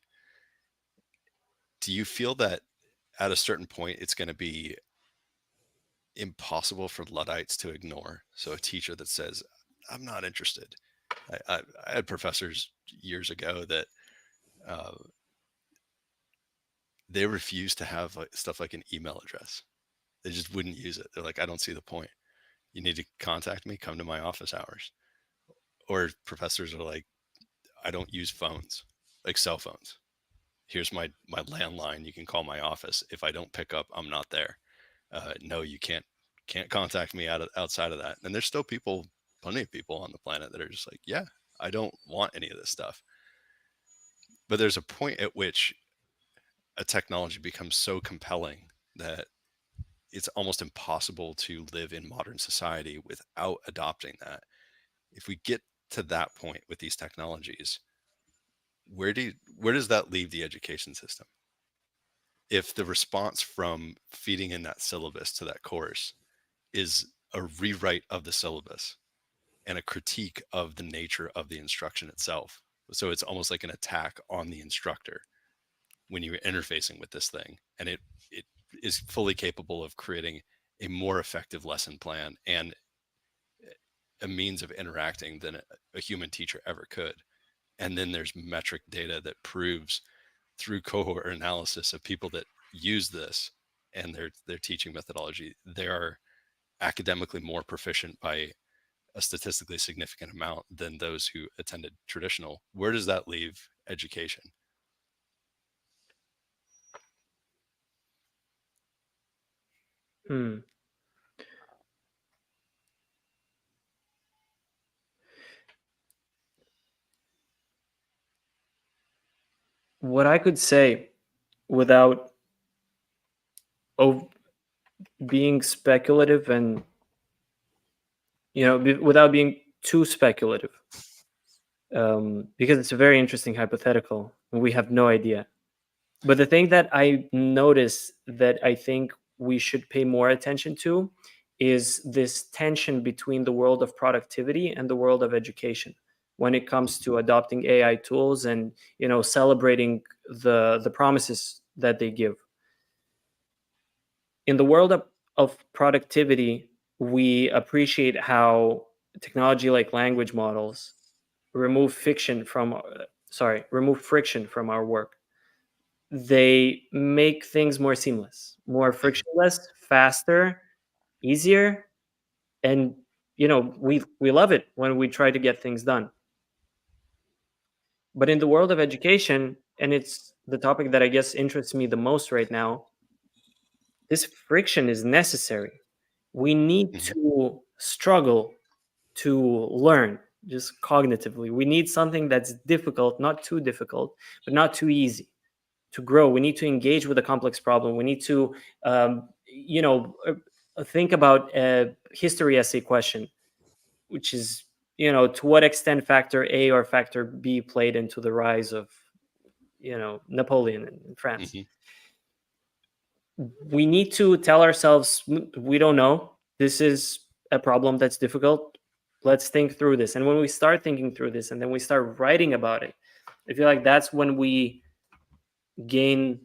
Do you feel that at a certain point it's going to be impossible for Luddites to ignore? So a teacher that says, I'm not interested. I had professors years ago that uh, they refused to have stuff like an email address. They just wouldn't use it. They're like, I don't see the point. You need to contact me, come to my office hours. Or professors are like, I don't use phones, like cell phones. Here's my landline. You can call my office. If I don't pick up, I'm not there. No, you can't contact me outside of that. And there's still plenty of people on the planet that are just like, yeah, I don't want any of this stuff. But there's a point at which a technology becomes so compelling that it's almost impossible to live in modern society without adopting that. If we get to that point with these technologies, where does that leave the education system? If the response from feeding in that syllabus to that course is a rewrite of the syllabus and a critique of the nature of the instruction itself. So it's almost like an attack on the instructor when you're interfacing with this thing, and it is fully capable of creating a more effective lesson plan and a means of interacting than a human teacher ever could. And then there's metric data that proves through cohort analysis of people that use this and their teaching methodology, they are academically more proficient by a statistically significant amount than those who attended traditional. Where does that leave education? What I could say without being speculative and without being too speculative, because it's a very interesting hypothetical and we have no idea. But the thing that I notice that I think we should pay more attention to is this tension between the world of productivity and the world of education when it comes to adopting AI tools and celebrating the promises that they give. In the world of productivity, we appreciate how technology like language models remove friction from our work. They make things more seamless, more frictionless, faster, easier, and we love it when we try to get things done. But in the world of education, and it's the topic that I guess interests me the most right now, this friction is necessary. We need to struggle to learn just cognitively. We need something that's difficult, not too difficult, but not too easy to grow. We need to engage with a complex problem. We need to, think about a history essay question, which is, to what extent factor A or factor B played into the rise of, Napoleon in France. We need to tell ourselves, we don't know. This is a problem that's difficult. Let's think through this. And when we start thinking through this and then we start writing about it, I feel like that's when we gain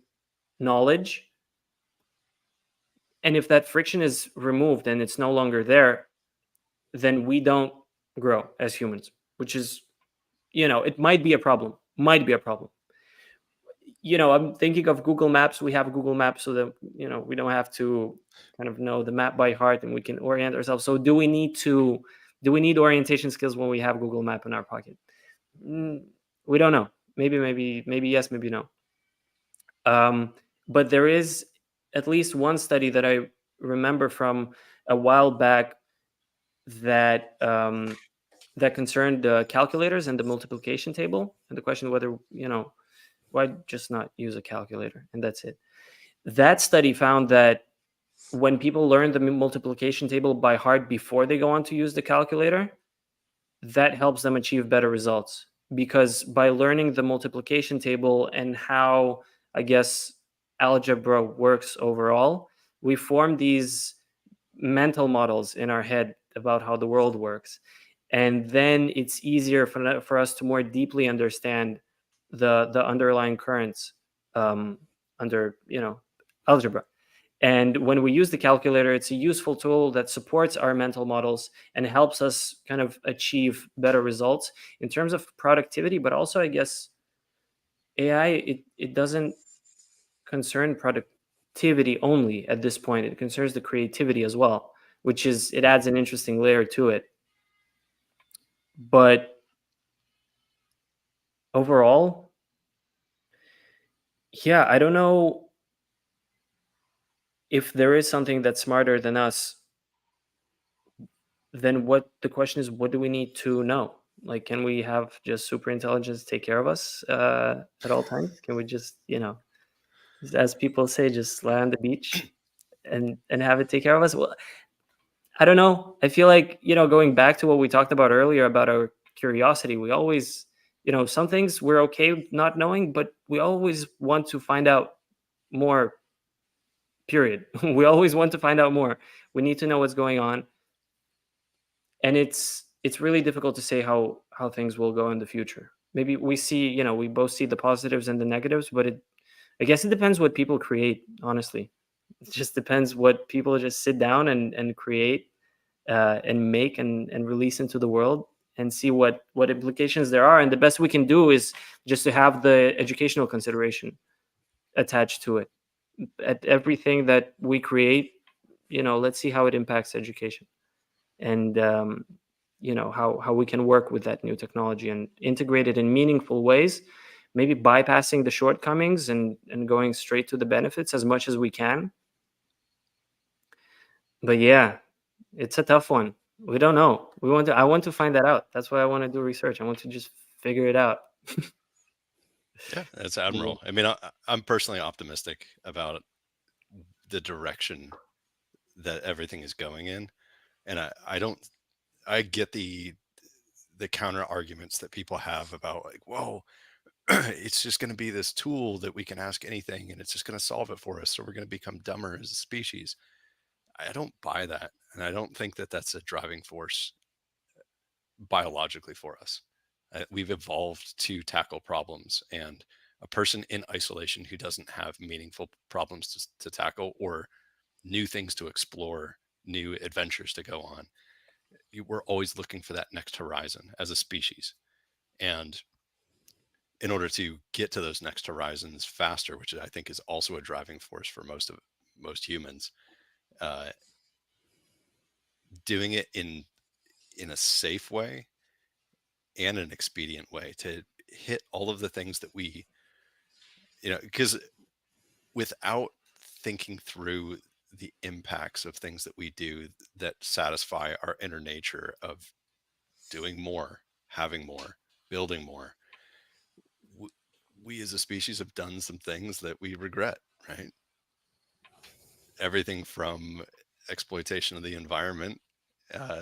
knowledge. And if that friction is removed and it's no longer there, then we don't grow as humans, which is, it might be a problem. I'm thinking of Google Maps. We have Google Maps so that, we don't have to kind of know the map by heart and we can orient ourselves. So do we need orientation skills when we have Google Map in our pocket? We don't know. Maybe yes, maybe no. But there is at least one study that I remember from a while back that that concerned calculators and the multiplication table and the question whether, why just not use a calculator and that's it. That study found that when people learn the multiplication table by heart before they go on to use the calculator, that helps them achieve better results, because by learning the multiplication table and how, I guess, algebra works overall, we form these mental models in our head about how the world works, and then it's easier for us to more deeply understand the underlying currents under algebra. And when we use the calculator, it's a useful tool that supports our mental models and helps us kind of achieve better results in terms of productivity. But also, I guess AI, it doesn't concern productivity only at this point. It concerns the creativity as well, which is, it adds an interesting layer to it. But overall, yeah, I don't know if there is something that's smarter than us. Then what the question is, what do we need to know? Like, can we have just super intelligence take care of us at all times? Can we just, as people say, just lie on the beach and have it take care of us? Well, I don't know. I feel like, going back to what we talked about earlier about our curiosity, we always, some things we're okay not knowing, but we always want to find out more, period. We always want to find out more. We need to know what's going on. And it's really difficult to say how things will go in the future. Maybe we see, we both see the positives and the negatives, but I guess it depends what people create, honestly. It just depends what people just sit down and create and make and release into the world, and see what implications there are. And the best we can do is just to have the educational consideration attached to it. At everything that we create, let's see how it impacts education, and how we can work with that new technology and integrate it in meaningful ways, maybe bypassing the shortcomings and going straight to the benefits as much as we can. But yeah, it's a tough one. We don't know. I want to find that out. That's why I want to do research. I want to just figure it out. Yeah, that's Yeah. admirable. I mean, I'm personally optimistic about the direction that everything is going in, and I don't. I get the counter arguments that people have about, like, whoa, it's just going to be this tool that we can ask anything and it's just going to solve it for us, so we're going to become dumber as a species. I don't buy that, and I don't think that that's a driving force biologically for us. We've evolved to tackle problems, and a person in isolation who doesn't have meaningful problems to tackle, or new things to explore, new adventures to go on, we're always looking for that next horizon as a species. And in order to get to those next horizons faster, which I think is also a driving force for most humans, uh, doing it in a safe way and an expedient way to hit all of the things that we, because without thinking through the impacts of things that we do that satisfy our inner nature of doing more, having more, building more, we as a species have done some things that we regret, right? Everything from exploitation of the environment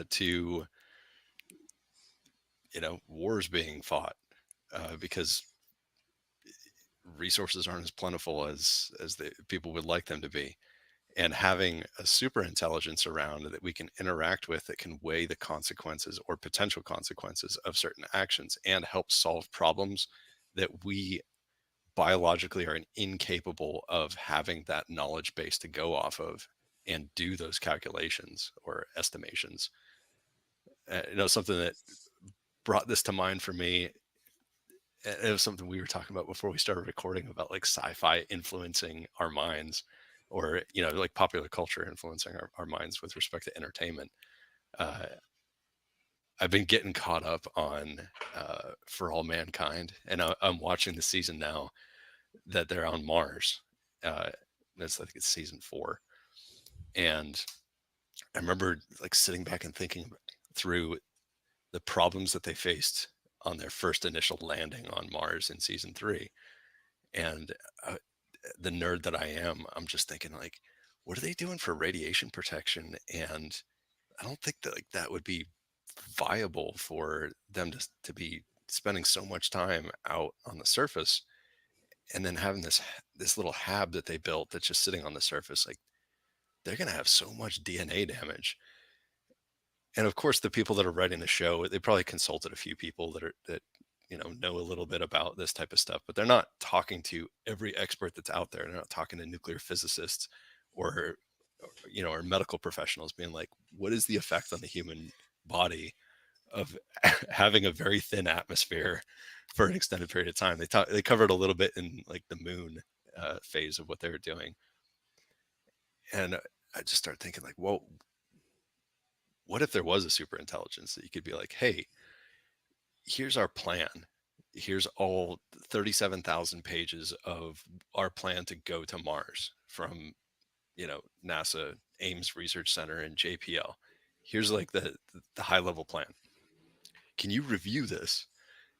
to wars being fought because resources aren't as plentiful as the people would like them to be. And having a super intelligence around that we can interact with, that can weigh the consequences or potential consequences of certain actions and help solve problems that we biologically are incapable of having that knowledge base to go off of and do those calculations or estimations. Something that brought this to mind for me, it was something we were talking about before we started recording, about like sci-fi influencing our minds, or like popular culture influencing our minds with respect to entertainment. I've been getting caught up on For All Mankind, and I'm watching the season now that they're on Mars. I think it's season 4, and I remember like sitting back and thinking through the problems that they faced on their first initial landing on Mars in season 3. And the nerd that I am, I'm just thinking, like, what are they doing for radiation protection? And I don't think that that would be viable for them to be spending so much time out on the surface and then having this little hab that they built that's just sitting on the surface. Like, they're going to have so much DNA damage. And of course, the people that are writing the show, they probably consulted a few people that know a little bit about this type of stuff, but they're not talking to every expert that's out there. They're not talking to nuclear physicists or or medical professionals being like, what is the effect on the human body of having a very thin atmosphere for an extended period of time? They covered a little bit in like the moon phase of what they were doing, and I just started thinking like, whoa, what if there was a super intelligence that you could be like, hey, here's our plan. Here's all 37,000 pages of our plan to go to Mars from, NASA Ames Research Center in JPL. Here's like the high level plan. Can you review this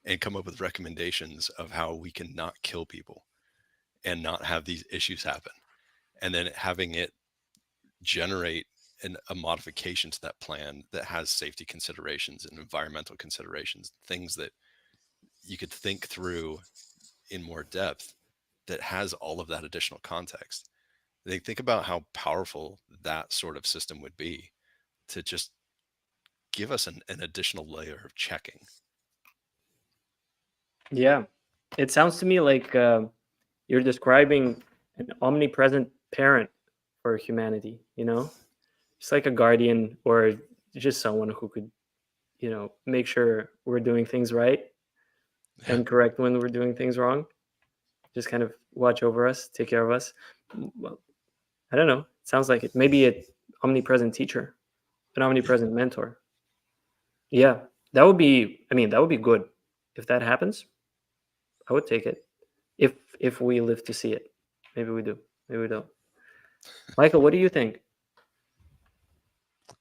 and come up with recommendations of how we can not kill people and not have these issues happen? And then having it generate a modification to that plan that has safety considerations and environmental considerations, things that you could think through in more depth, that has all of that additional context. They think about how powerful that sort of system would be to just give us an additional layer of checking. Yeah, it sounds to me like you're describing an omnipresent parent for humanity. Just like a guardian or just someone who could, make sure we're doing things right and correct when we're doing things wrong. Just kind of watch over us, take care of us. Well, I don't know. It sounds like it. Maybe an omnipresent teacher, an omnipresent mentor. Yeah, that would be. I mean, that would be good if that happens. I would take it if we live to see it. Maybe we do. Maybe we don't. Michael, what do you think?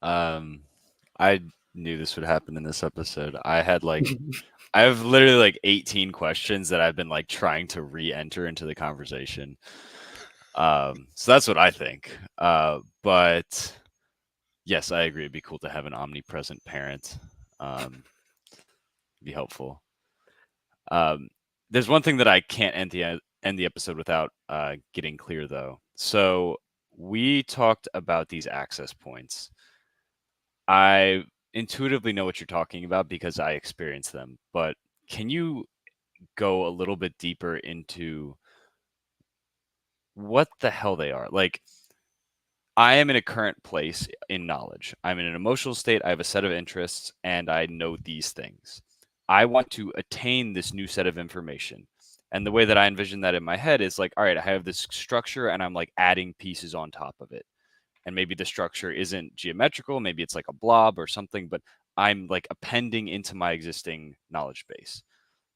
I knew this would happen in this episode. I have literally like 18 questions that I've been like trying to re-enter into the conversation. So that's what I think. But yes, I agree. It'd be cool to have an omnipresent parent. Be helpful. There's one thing that I can't end the episode without getting clear though. So we talked about these access points. I intuitively know what you're talking about because I experience them, but can you go a little bit deeper into what the hell they are? Like, I am in a current place in knowledge. I'm in an emotional state. I have a set of interests, and I know these things. I want to attain this new set of information. And the way that I envision that in my head is like, all right, I have this structure, and I'm like adding pieces on top of it. And maybe the structure isn't geometrical, maybe it's like a blob or something, but I'm like appending into my existing knowledge base.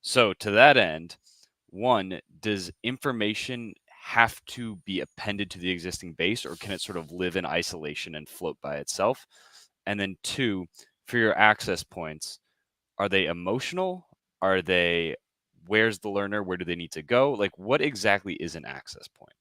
So to that end, one, does information have to be appended to the existing base, or can it sort of live in isolation and float by itself? And then two, for your access points, are they emotional? Are they, where's the learner? Where do they need to go? Like, what exactly is an access point?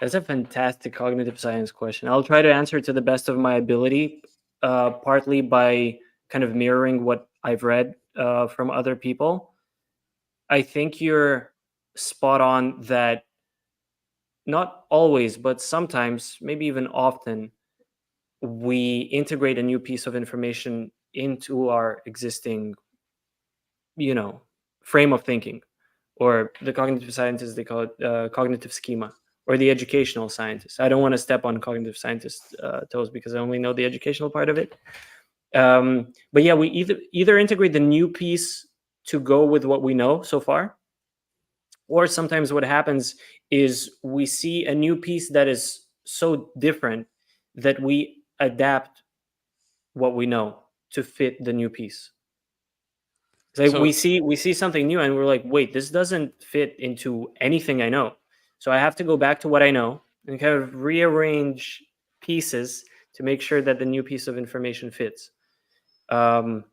That's a fantastic cognitive science question. I'll try to answer to the best of my ability, partly by kind of mirroring what I've read from other people. I think you're spot on that not always, but sometimes, maybe even often, we integrate a new piece of information into our existing, frame of thinking, or the cognitive scientists, they call it cognitive schema, or the educational scientists. I don't want to step on cognitive scientists' toes because I only know the educational part of it. But yeah, we either integrate the new piece to go with what we know so far, or sometimes what happens is we see a new piece that is so different that we adapt what we know to fit the new piece. It's like So we see something new and we're like, wait, this doesn't fit into anything I know. So I have to go back to what I know and kind of rearrange pieces to make sure that the new piece of information fits. And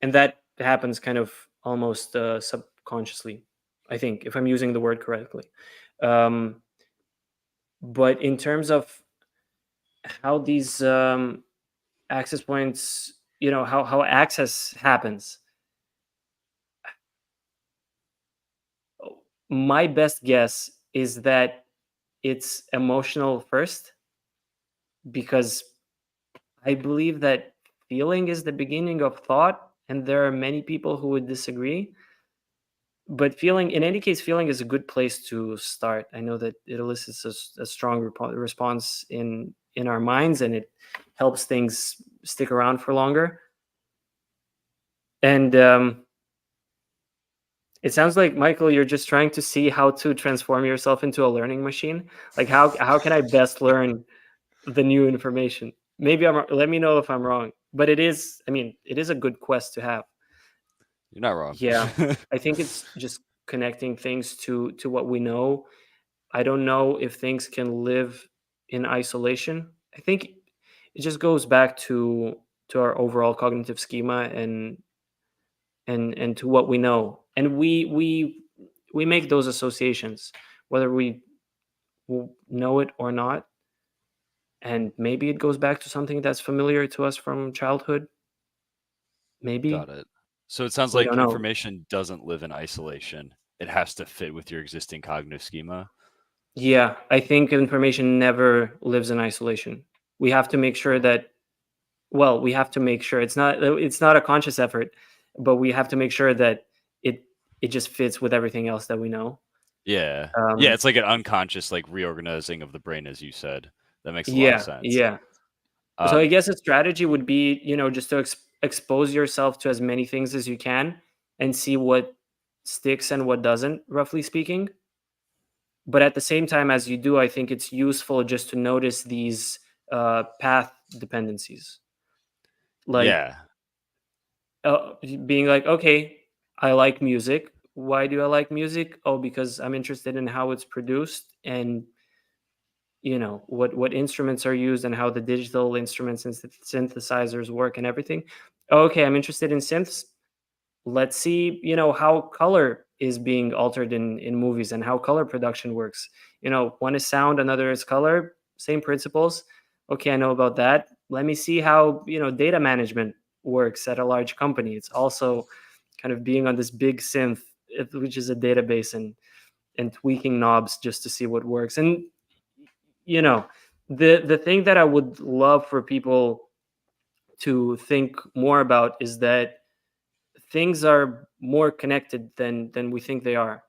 that happens kind of almost subconsciously, I think, if I'm using the word correctly. Um, but in terms of how these access points, how access happens, my best guess is that it's emotional first, because I believe that feeling is the beginning of thought, and there are many people who would disagree. But feeling, in any case, feeling is a good place to start. I know that it elicits a strong response in our minds, and it helps things stick around for longer. And it sounds like, Michael, you're just trying to see how to transform yourself into a learning machine. Like, how can I best learn the new information? Maybe let me know if I'm wrong. But it is, I mean, it is a good quest to have. You're not wrong. Yeah, I think it's just connecting things to what we know. I don't know if things can live in isolation. I think it just goes back to our overall cognitive schema and to what we know, and we make those associations whether we know it or not, and maybe it goes back to something that's familiar to us from childhood. Maybe Got it. So it sounds we like don't know. information doesn't live in isolation. It has to fit with your existing cognitive schema. Yeah, I think information never lives in isolation. We have to make sure that, well, we have to make sure it's not a conscious effort, but we have to make sure that it it just fits with everything else that we know. Yeah. Yeah, Um, it's like an unconscious like reorganizing of the brain, as you said. That makes a lot of yeah, sense. yeah. So I guess a strategy would be, just to expose yourself to as many things as you can and see what sticks and what doesn't, roughly speaking. But at the same time, as you do, I think it's useful just to notice these path dependencies, like Yeah. being like, okay, I like music. Why do I like music? Oh, because I'm interested in how it's produced and what instruments are used and how the digital instruments and synthesizers work and everything. Okay, I'm interested in synths. Let's see, how color is being altered in movies and how color production works. One is sound, another is color, same principles. Okay, I know about that. Let me see how data management works at a large company. It's also kind of being on this big synth, which is a database, and tweaking knobs just to see what works. And you know the thing that I would love for people to think more about is that things are more connected than we think they are.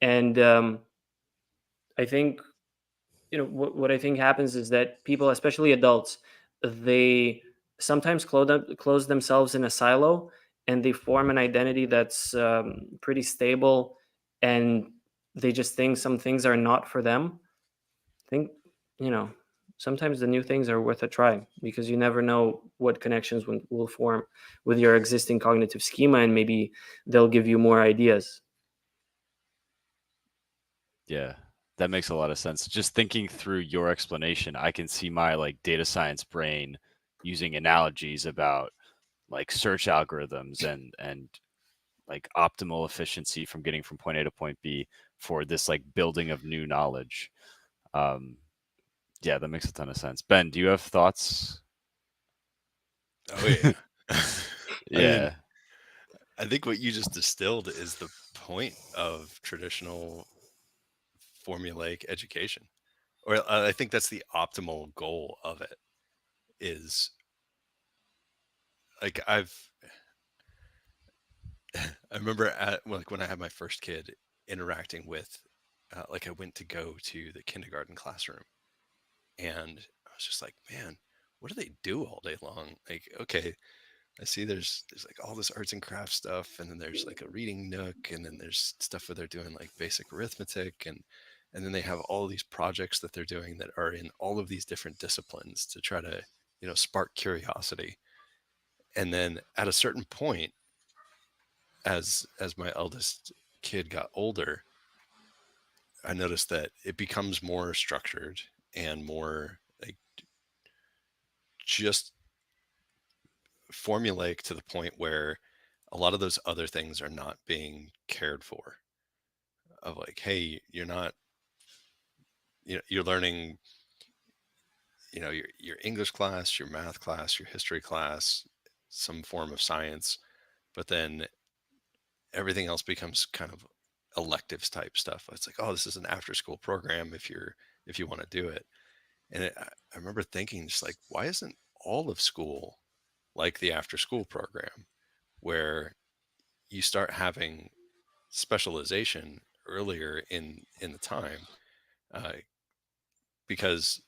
And I think what I think happens is that people, especially adults, they sometimes close themselves in a silo, and they form an identity that's pretty stable, and they just think some things are not for them. I think, you know, sometimes the new things are worth a try because you never know what connections will form with your existing cognitive schema, and maybe they'll give you more ideas. Yeah. That makes a lot of sense. Just thinking through your explanation, I can see my like data science brain using analogies about like search algorithms and like optimal efficiency from getting from point A to point B for this like building of new knowledge. Um, yeah, that makes a ton of sense. Ben, do you have thoughts? Oh yeah. I mean, Yeah, I think what you just distilled is the point of traditional formulaic education, or I think that's the optimal goal of it. Is like I remember like when I had my first kid interacting with, like I went to go to the kindergarten classroom, and I was just like, man, what do they do all day long? Like, okay, I see there's like all this arts and crafts stuff, and then there's like a reading nook, and then there's stuff where they're doing like basic arithmetic, and then they have all these projects that they're doing that are in all of these different disciplines to try to spark curiosity. And then at a certain point, as my eldest kid got older, I noticed that it becomes more structured and more like just formulaic to the point where a lot of those other things are not being cared for. Of like, hey, you're not, you're learning, your English class, your math class, your history class, some form of science, but then everything else becomes kind of electives type stuff. It's like, oh, this is an after school program if you want to do it. And I remember thinking just like, why isn't all of school like the after school program, where you start having specialization earlier in the time, uh, because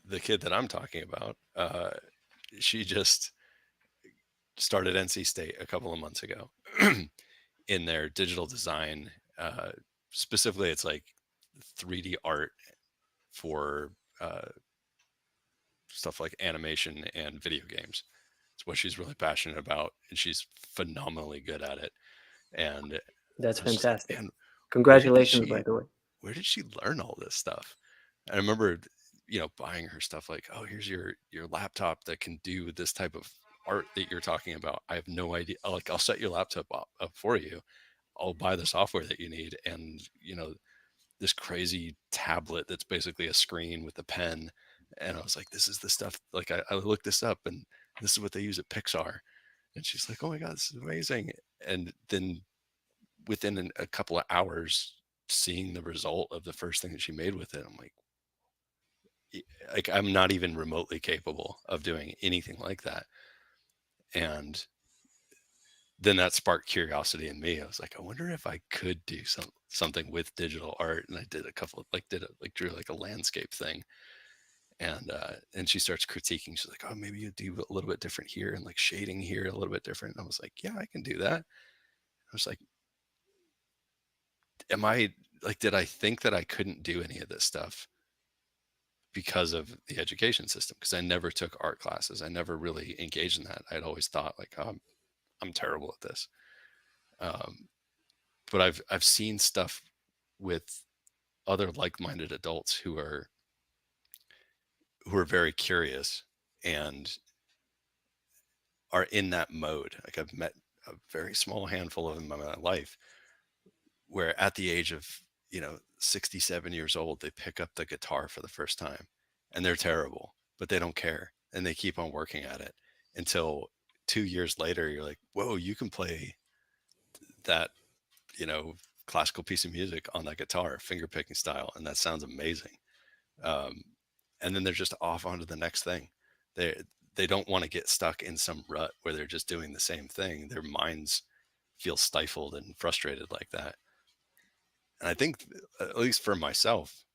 the kid that I'm talking about, she just started NC State a couple of months ago in their digital design. Specifically, it's like 3D art for stuff like animation and video games. It's what she's really passionate about, and she's phenomenally good at it. And That's I was just like, fantastic. man, where did Congratulations, by she the way. where did she learn all this stuff? And I remember, buying her stuff like, oh, here's your laptop that can do this type of art that you're talking about. I have no idea. Like, I'll set your laptop up for you. I'll buy the software that you need, and this crazy tablet that's basically a screen with a pen. And I was like, this is the stuff. Like, I looked this up, and this is what they use at Pixar. And she's like, oh my god, this is amazing. And then within a couple of hours, seeing the result of the first thing that she made with it, I'm like, I'm not even remotely capable of doing anything like that. And then that sparked curiosity in me. I was like, I wonder if I could do something with digital art. And I did a couple of drew like a landscape thing. And she starts critiquing. She's like, oh, maybe you do a little bit different here, and like shading here a little bit different. And I was like, yeah, I can do that. I was like, did I think that I couldn't do any of this stuff because of the education system? Because I never took art classes. I never really engaged in that. I'd always thought like, oh, I'm terrible at this. But I've seen stuff with other like-minded adults who are very curious and are in that mode. Like, I've met a very small handful of them in my life where at the age of 67 years old, they pick up the guitar for the first time, and they're terrible, but they don't care, and they keep on working at it until 2 years later you're like, whoa, you can play that classical piece of music on that guitar, finger picking style, and that sounds amazing. um, and then they're just off onto the next thing. They don't want to get stuck in some rut where they're just doing the same thing. Their minds feel stifled and frustrated like that. And I think, at least for myself,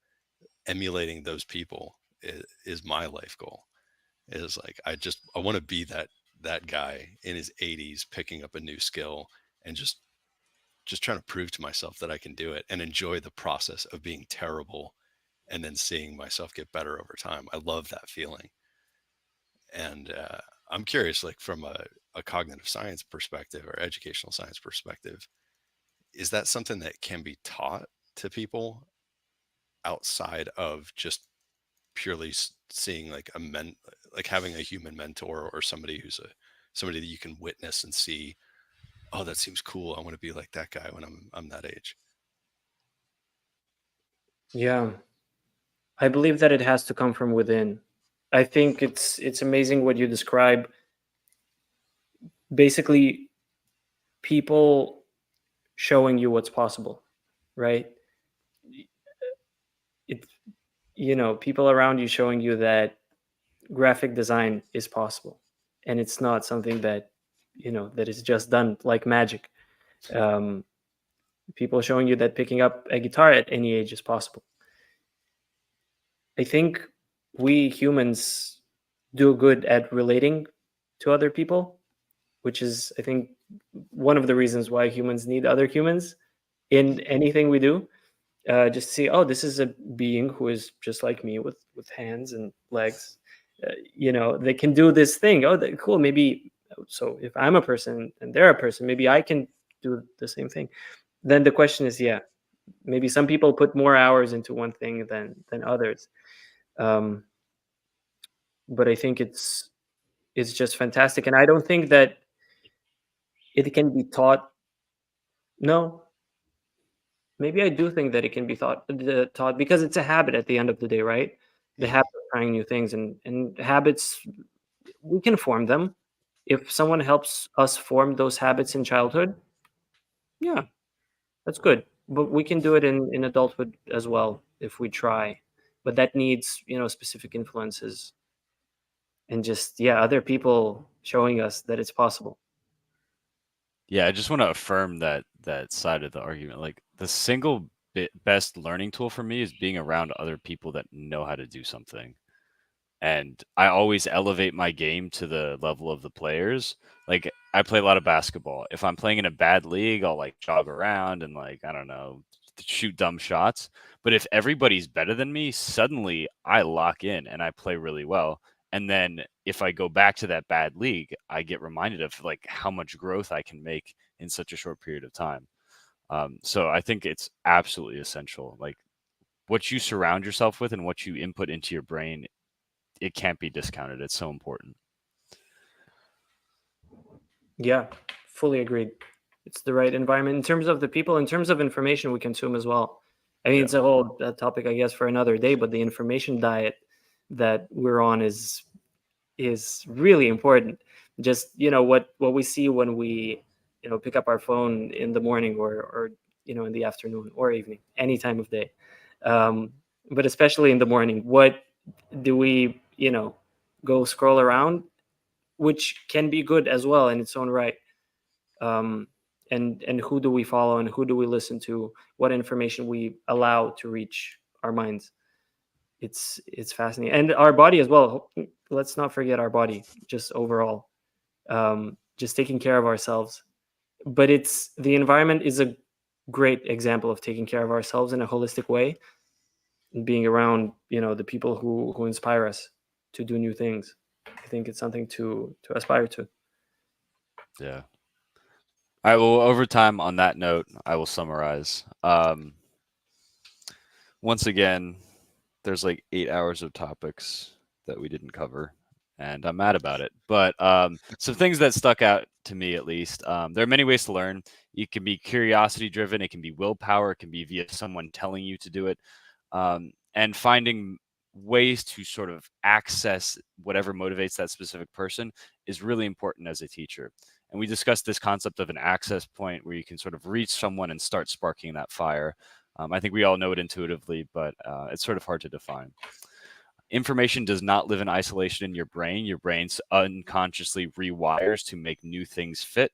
emulating those people is my life goal. Is like, I want to be that guy in his 80s picking up a new skill and just trying to prove to myself that I can do it, and enjoy the process of being terrible and then seeing myself get better over time. I love that feeling. And I'm curious, like, from a cognitive science perspective or educational science perspective, is that something that can be taught to people outside of just purely seeing like like having a human mentor, or somebody somebody that you can witness and see, oh, that seems cool, I want to be like that guy when I'm that age? Yeah, I believe that it has to come from within. I think it's amazing what you describe. Basically, people showing you what's possible, right? It people around you showing you that graphic design is possible, and it's not something that that is just done like magic. Um, People showing you that picking up a guitar at any age is possible. I think we humans do good at relating to other people, which is, I think, one of the reasons why humans need other humans in anything we do. Just to see, oh, this is a being who is just like me with hands and legs. They can do this thing. Oh, cool. Maybe so. If I'm a person and they're a person, maybe I can do the same thing. Then the question is, yeah, maybe some people put more hours into one thing than others. Um, but I think it's just fantastic, and I don't think that it can be taught. No, maybe I do think that it can be taught because it's a habit at the end of the day, right? The Yeah. habit of trying new things, and habits, we can form them. If someone helps us form those habits in childhood, yeah, that's good. But we can do it in adulthood as well if we try. But that needs, specific influences. and just other people showing us that it's possible. Yeah, I just want to affirm that side of the argument. Like the single best learning tool for me is being around other people that know how to do something. And I always elevate my game to the level of the players. Like I play a lot of basketball. If I'm playing in a bad league, I'll like jog around and like I don't know, shoot dumb shots. But if everybody's better than me, suddenly I lock in and I play really well. And then if I go back to that bad league, I get reminded of like how much growth I can make in such a short period of time. So I think it's absolutely essential. Like what you surround yourself with and what you input into your brain, it can't be discounted. It's so important. Yeah, fully agreed. It's the right environment in terms of the people, in terms of information we consume as well. I mean, Yeah. it's a whole topic, I guess, for another day. But the information diet that we're on is really important. Just what we see when we pick up our phone in the morning or in the afternoon or evening, any time of day. But especially in the morning, what do we go scroll around, which can be good as well in its own right. And who do we follow and who do we listen to? What information we allow to reach our minds? It's fascinating, and our body as well. Let's not forget our body. Just overall, just taking care of ourselves. But it's the environment is a great example of taking care of ourselves in a holistic way, and being around the people who inspire us to do new things. I think it's something to aspire to. Yeah. All right. Well, over time, on that note, I will summarize. Once again, there's like 8 hours of topics that we didn't cover, and I'm mad about it. But some things that stuck out to me, at least, there are many ways to learn. It can be curiosity driven. It can be willpower. It can be via someone telling you to do it, and finding ways to sort of access whatever motivates that specific person is really important as a teacher. And we discussed this concept of an access point where you can sort of reach someone and start sparking that fire. I think we all know it intuitively, but it's sort of hard to define. Information does not live in isolation in your brain. Your brain unconsciously rewires to make new things fit.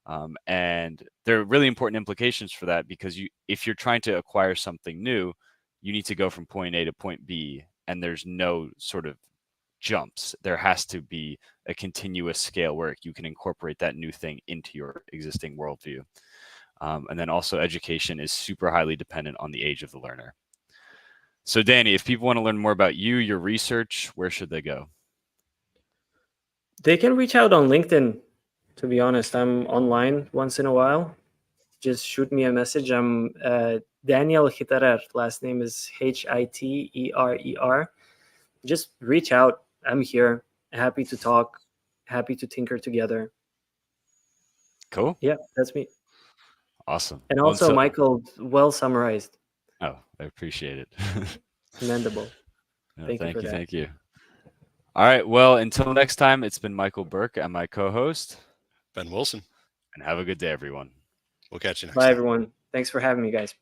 And there are really important implications for that because if you're trying to acquire something new, you need to go from point A to point B, and there's no sort of jumps. There has to be a continuous scale where you can incorporate that new thing into your existing worldview. And then also education is super highly dependent on the age of the learner. So Danny, if people want to learn more about you, your research, where should they go? They can reach out on LinkedIn. To be honest, I'm online once in a while. Just shoot me a message. I'm Daniel Hiterer. Last name is Hiterer. Just reach out. I'm here. Happy to talk. Happy to tinker together. Cool. Yeah, that's me. Awesome. And also, Michael, well summarized. Oh, I appreciate it. Commendable. No, Thank you for that. Thank you. All right. Well, until next time, it's been Michael Burke and my co-host, Ben Wilson. And have a good day, everyone. We'll catch you next Bye, time. everyone. Thanks for having me, guys.